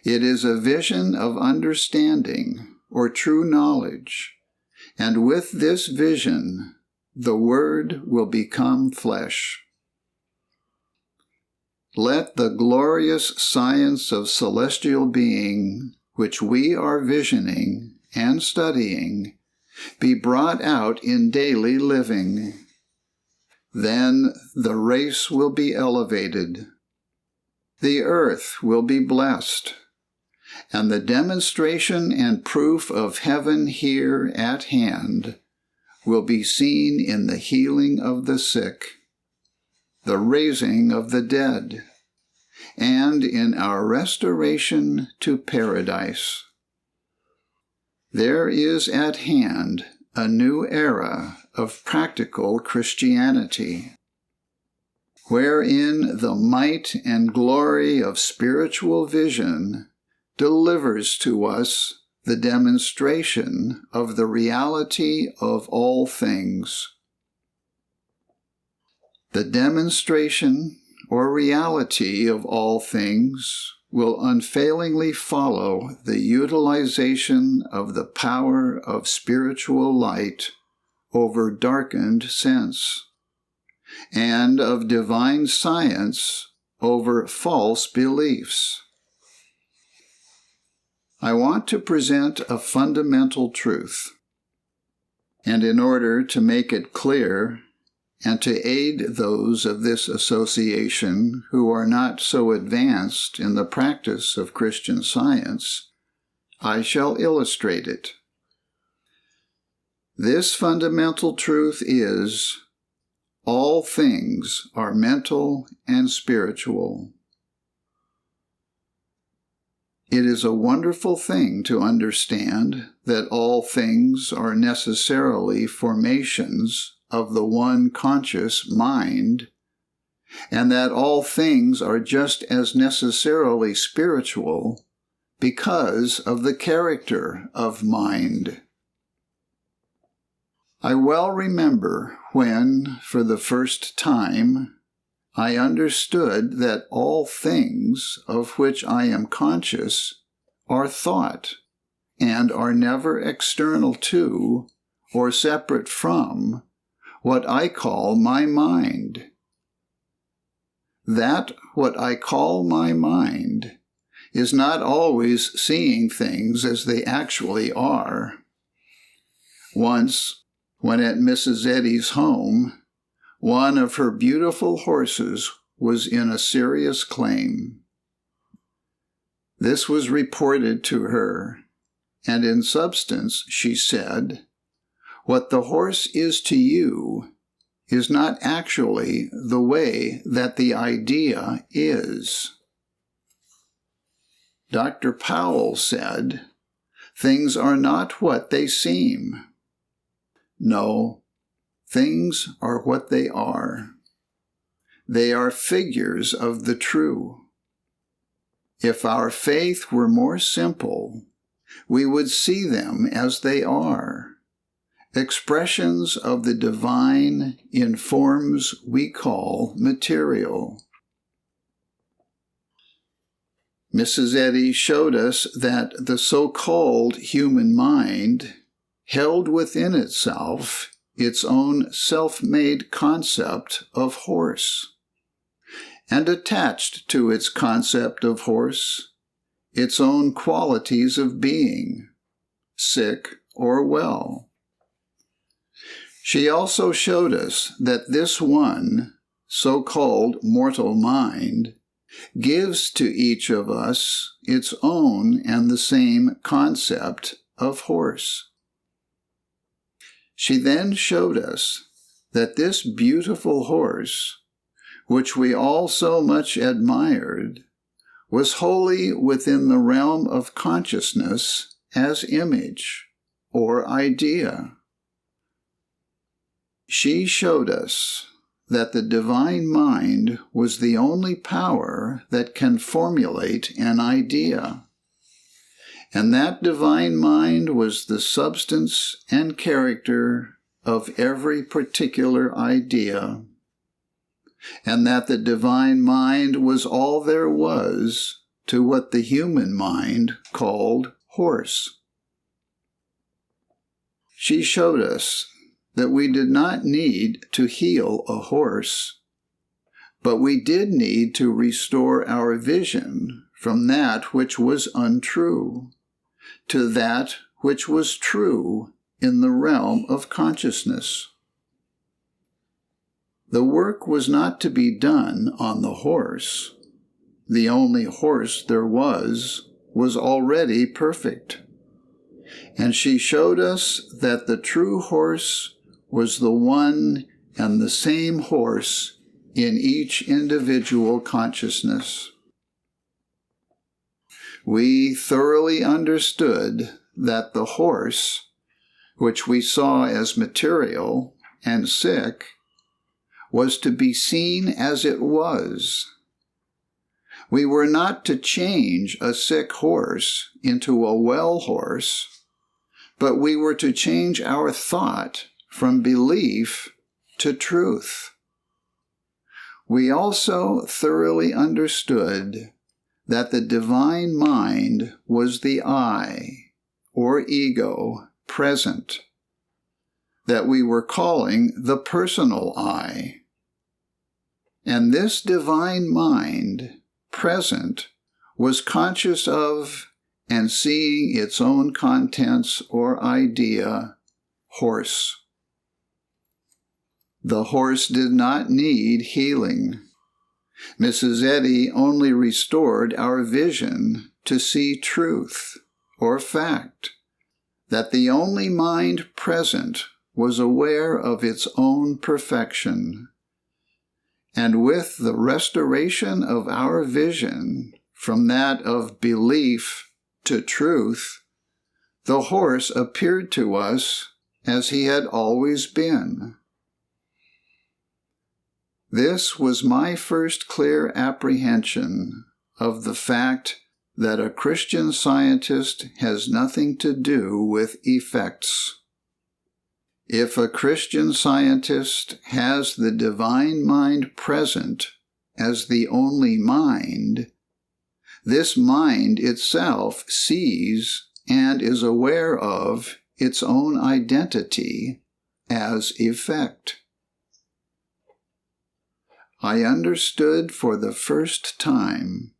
It is a vision of understanding, or true knowledge, and with this vision, the Word will become flesh. Let the glorious science of celestial being, which we are visioning and studying, be brought out in daily living. Then the race will be elevated. The earth will be blessed, and the demonstration and proof of heaven here at hand will be seen in the healing of the sick, the raising of the dead, and in our restoration to paradise. There is at hand a new era of practical Christianity, wherein the might and glory of spiritual vision delivers to us the demonstration of the reality of all things. The demonstration or reality of all things will unfailingly follow the utilization of the power of spiritual light over darkened sense, and of divine science over false beliefs. I want to present a fundamental truth, and in order to make it clear and to aid those of this association who are not so advanced in the practice of Christian Science, I shall illustrate it. This fundamental truth is: all things are mental and spiritual. It is a wonderful thing to understand that all things are necessarily formations of the one conscious mind, and that all things are just as necessarily spiritual because of the character of mind. I well remember when, for the first time, I understood that all things of which I am conscious are thought, and are never external to, or separate from, what I call my mind. That what I call my mind is not always seeing things as they actually are. Once, when at Mrs. Eddy's home, one of her beautiful horses was in a serious claim. This was reported to her, and in substance she said, "What the horse is to you is not actually the way that the idea is." Dr. Powell said, "Things are not what they seem." No, things are what they are. They are figures of the true. If our faith were more simple, we would see them as they are, expressions of the divine in forms we call material. Mrs. Eddy showed us that the so-called human mind held within itself its own self-made concept of horse, and attached to its concept of horse its own qualities of being, sick or well. She also showed us that this one, so-called mortal mind, gives to each of us its own and the same concept of horse. She then showed us that this beautiful horse, which we all so much admired, was wholly within the realm of consciousness as image or idea. She showed us that the divine mind was the only power that can formulate an idea, and that divine mind was the substance and character of every particular idea, and that the divine mind was all there was to what the human mind called horse. She showed us that we did not need to heal a horse, but we did need to restore our vision from that which was untrue to that which was true in the realm of consciousness. The work was not to be done on the horse. The only horse there was already perfect. And she showed us that the true horse was the one and the same horse in each individual consciousness. We thoroughly understood that the horse, which we saw as material and sick, was to be seen as it was. We were not to change a sick horse into a well horse, but we were to change our thought from belief to truth. We also thoroughly understood that the divine mind was the I, or ego, present, that we were calling the personal I. And this divine mind, present, was conscious of and seeing its own contents or idea, horse. The horse did not need healing. Mrs. Eddy only restored our vision to see truth, or fact, that the only mind present was aware of its own perfection. And with the restoration of our vision from that of belief to truth, the horse appeared to us as he had always been. This was my first clear apprehension of the fact that a Christian Scientist has nothing to do with effects. If a Christian Scientist has the divine mind present as the only mind, this mind itself sees and is aware of its own identity as effect. I understood for the first time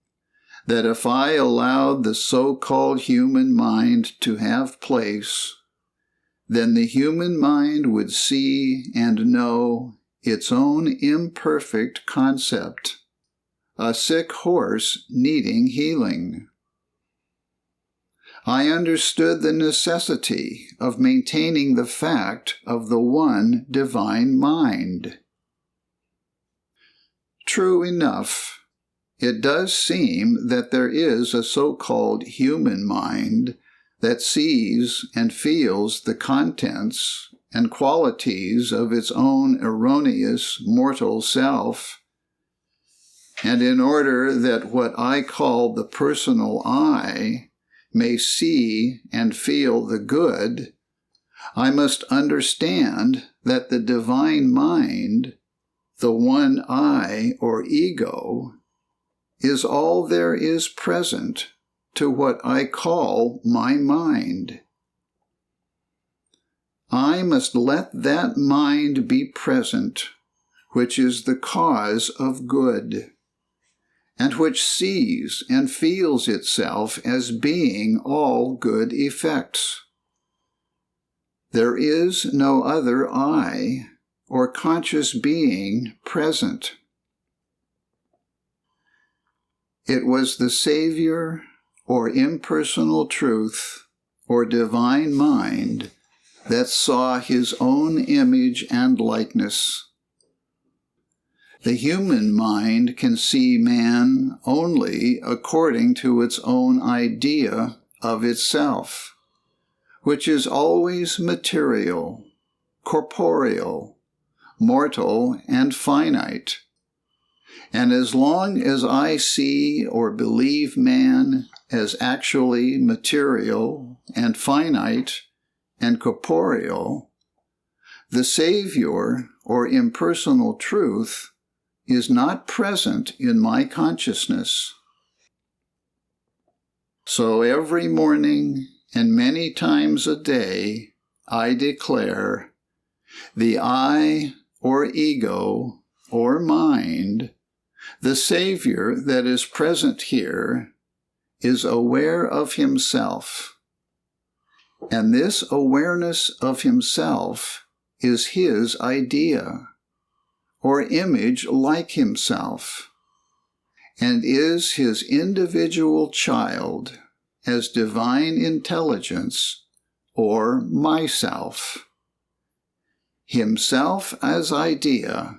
that if I allowed the so-called human mind to have place, then the human mind would see and know its own imperfect concept, a sick horse needing healing. I understood the necessity of maintaining the fact of the one divine mind. True enough, it does seem that there is a so-called human mind that sees and feels the contents and qualities of its own erroneous mortal self, and in order that what I call the personal I may see and feel the good, I must understand that the divine mind, the one I or ego, is all there is present to what I call my mind. I must let that mind be present, which is the cause of good, and which sees and feels itself as being all good effects. There is no other I or conscious being present. It was the Savior, or impersonal truth, or divine mind, that saw his own image and likeness. The human mind can see man only according to its own idea of itself, which is always material, corporeal, mortal, and finite. And as long as I see or believe man as actually material and finite and corporeal, the Savior, or impersonal truth, is not present in my consciousness. So every morning and many times a day, I declare, the I, or ego, or mind, the Savior that is present here, is aware of himself. And this awareness of himself is his idea, or image like himself, and is his individual child as divine intelligence, or myself. Himself as idea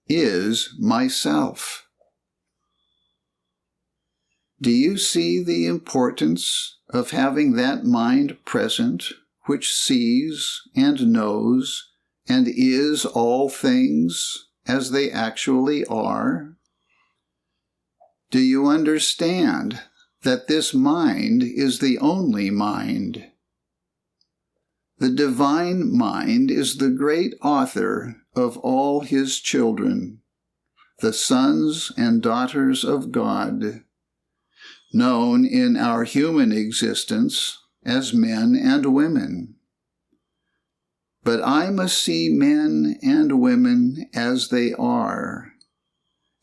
is myself. Do you see the importance of having that mind present, which sees and knows and is all things as they actually are? Do you understand that this mind is the only mind? The divine mind is the great author of all his children, the sons and daughters of God, known in our human existence as men and women. But I must see men and women as they are,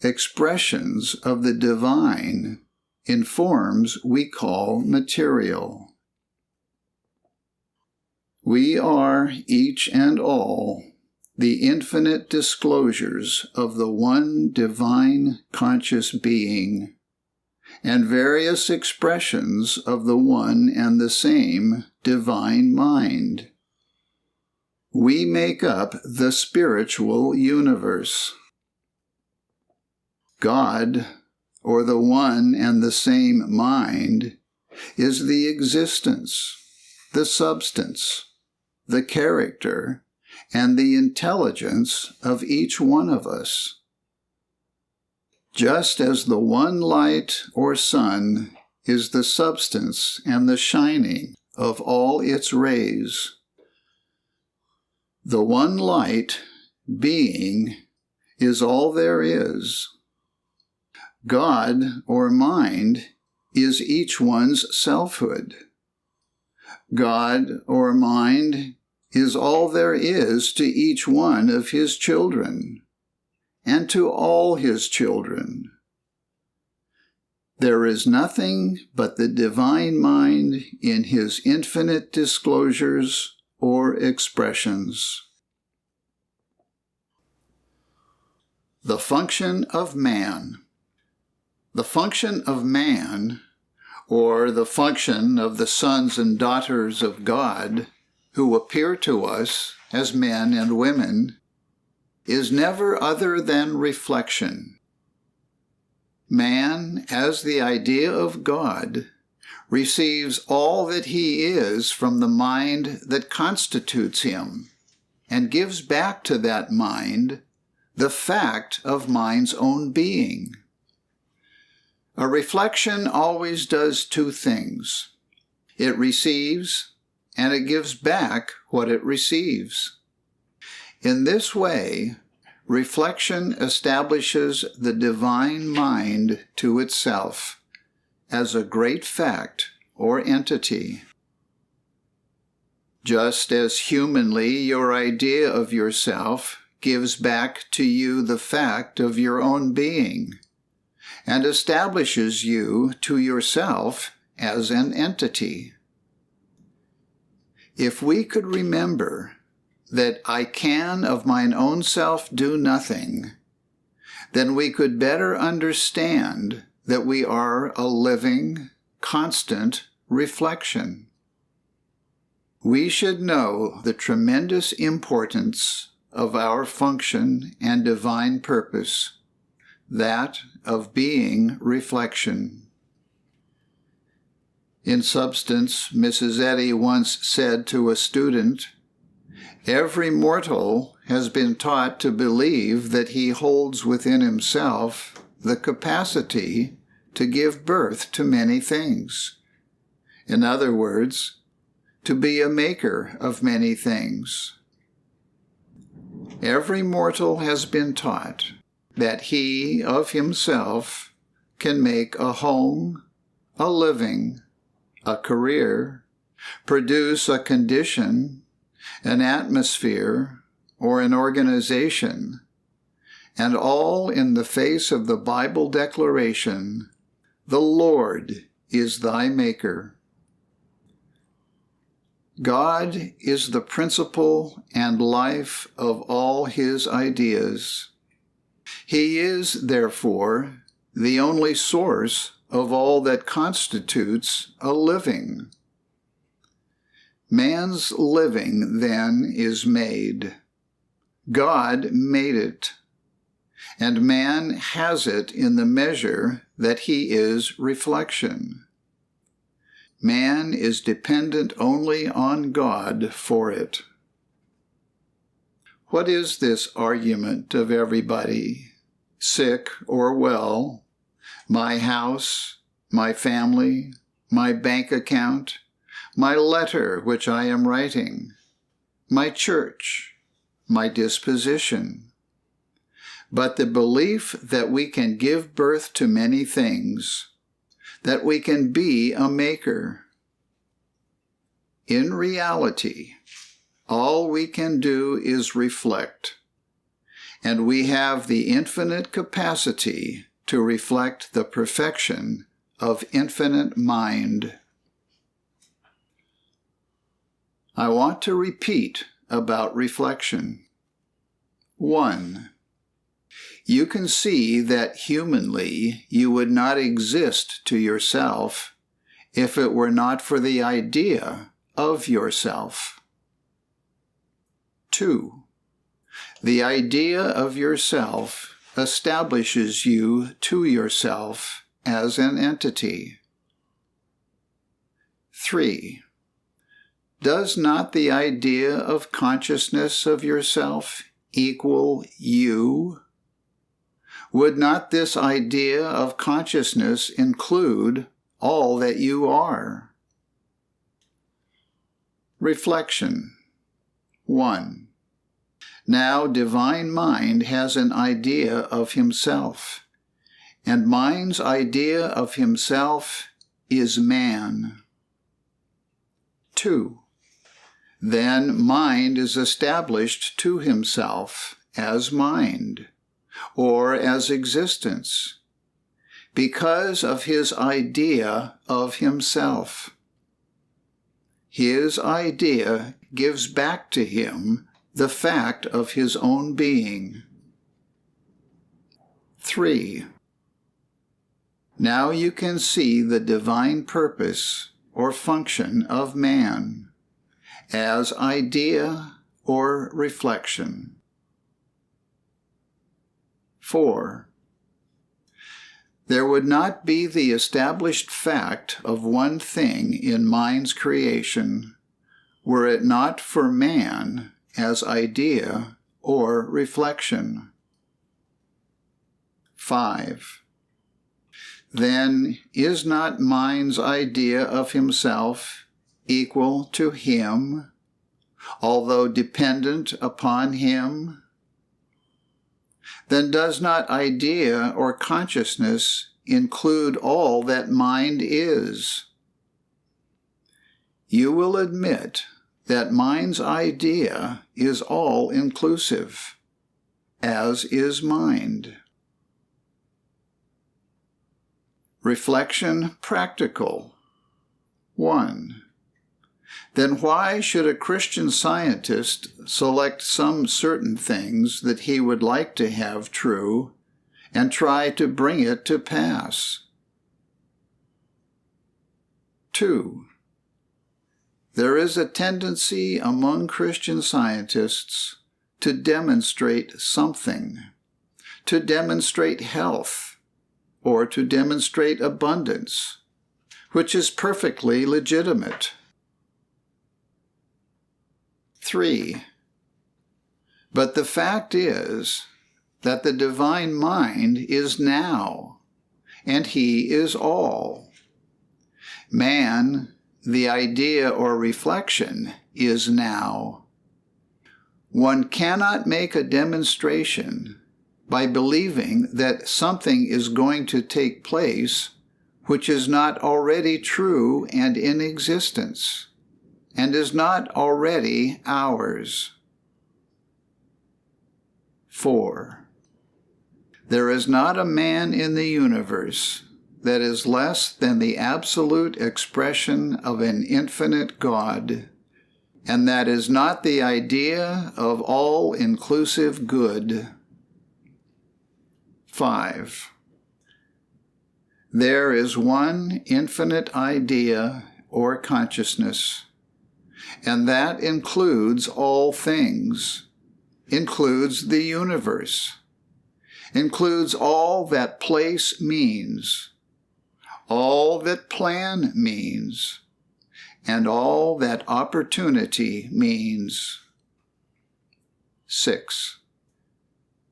expressions of the divine in forms we call material. We are, each and all, the infinite disclosures of the one divine conscious being, and various expressions of the one and the same divine mind. We make up the spiritual universe. God, or the one and the same mind, is the existence, the substance, the character, and the intelligence of each one of us. Just as the one light or sun is the substance and the shining of all its rays, the one light, being, is all there is. God, or mind, is each one's selfhood. God, or mind, is all there is to each one of his children, and to all his children. There is nothing but the divine mind in his infinite disclosures or expressions. The function of man. The function of man, or the function of the sons and daughters of God, who appear to us as men and women, is never other than reflection. Man, as the idea of God, receives all that he is from the mind that constitutes him, and gives back to that mind the fact of mind's own being. A reflection always does two things. It receives, and it gives back what it receives. In this way, reflection establishes the divine mind to itself as a great fact or entity. Just as humanly your idea of yourself gives back to you the fact of your own being, and establishes you to yourself as an entity. If we could remember that I can of mine own self do nothing, then we could better understand that we are a living, constant reflection. We should know the tremendous importance of our function and divine purpose, that of being reflection. In substance, Mrs. Eddy once said to a student, "Every mortal has been taught to believe that he holds within himself the capacity to give birth to many things. In other words, to be a maker of many things. Every mortal has been taught that he of himself can make a home, a living, a career, produce a condition, an atmosphere, or an organization, and all in the face of the Bible declaration, 'The Lord is thy Maker.' God is the principle and life of all his ideas. He is, therefore, the only source of all that constitutes a living. Man's living, then, is made. God made it, and man has it in the measure that he is reflection. Man is dependent only on God for it." What is this argument of everybody, sick or well, my house, my family, my bank account, my letter which I am writing, my church, my disposition, but the belief that we can give birth to many things, that we can be a maker? In reality, all we can do is reflect, and we have the infinite capacity to reflect the perfection of infinite mind. I want to repeat about reflection. 1. You can see that humanly you would not exist to yourself if it were not for the idea of yourself. 2. The idea of yourself establishes you to yourself as an entity. 3. Does not the idea of consciousness of yourself equal you? Would not this idea of consciousness include all that you are? Reflection. 1. Now divine mind has an idea of himself, and mind's idea of himself is man. 2. Then mind is established to himself as mind, or as existence, because of his idea of himself. His idea gives back to him the fact of his own being. 3. Now you can see the divine purpose or function of man as idea or reflection. 4. There would not be the established fact of one thing in mind's creation were it not for man as idea or reflection. 5. Then is not mind's idea of himself equal to him, although dependent upon him? Then does not idea or consciousness include all that mind is? You will admit that mind's idea is all-inclusive, as is mind. Reflection practical. 1. Then why should a Christian Scientist select some certain things that he would like to have true and try to bring it to pass? 2. There is a tendency among Christian Scientists to demonstrate something, to demonstrate health, or to demonstrate abundance, which is perfectly legitimate. 3. But the fact is that the divine mind is now, and he is all. Man, the idea or reflection, is now. One cannot make a demonstration by believing that something is going to take place which is not already true and in existence, and is not already ours. 4. There is not a man in the universe that is less than the absolute expression of an infinite God, and that is not the idea of all-inclusive good. 5. There is one infinite idea or consciousness, and that includes all things, includes the universe, includes all that place means, all that plan means, and all that opportunity means. 6.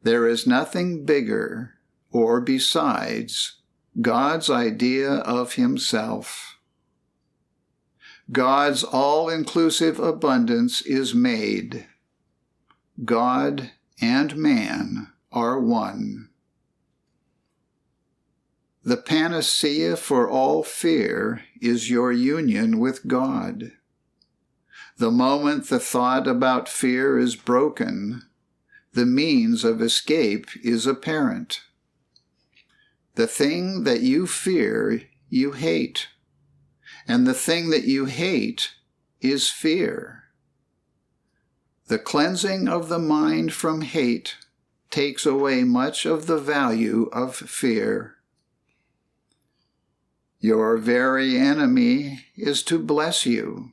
There is nothing bigger or besides God's idea of himself. God's all-inclusive abundance is made. God and man are one. The panacea for all fear is your union with God. The moment the thought about fear is broken, the means of escape is apparent. The thing that you fear, you hate, and the thing that you hate is fear. The cleansing of the mind from hate takes away much of the value of fear. Your very enemy is to bless you,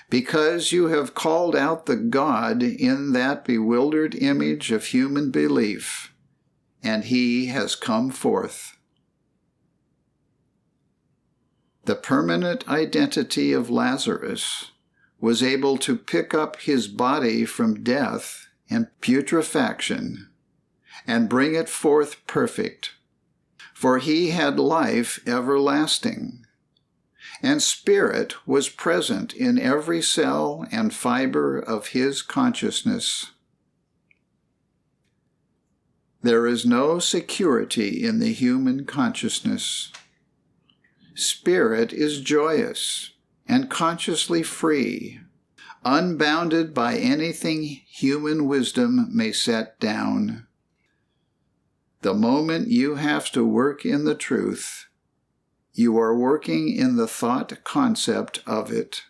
because you have called out the God in that bewildered image of human belief, and he has come forth. The permanent identity of Lazarus was able to pick up his body from death and putrefaction and bring it forth perfect, for he had life everlasting, and spirit was present in every cell and fiber of his consciousness. There is no security in the human consciousness. Spirit is joyous and consciously free, unbounded by anything human wisdom may set down. The moment you have to work in the truth, you are working in the thought concept of it.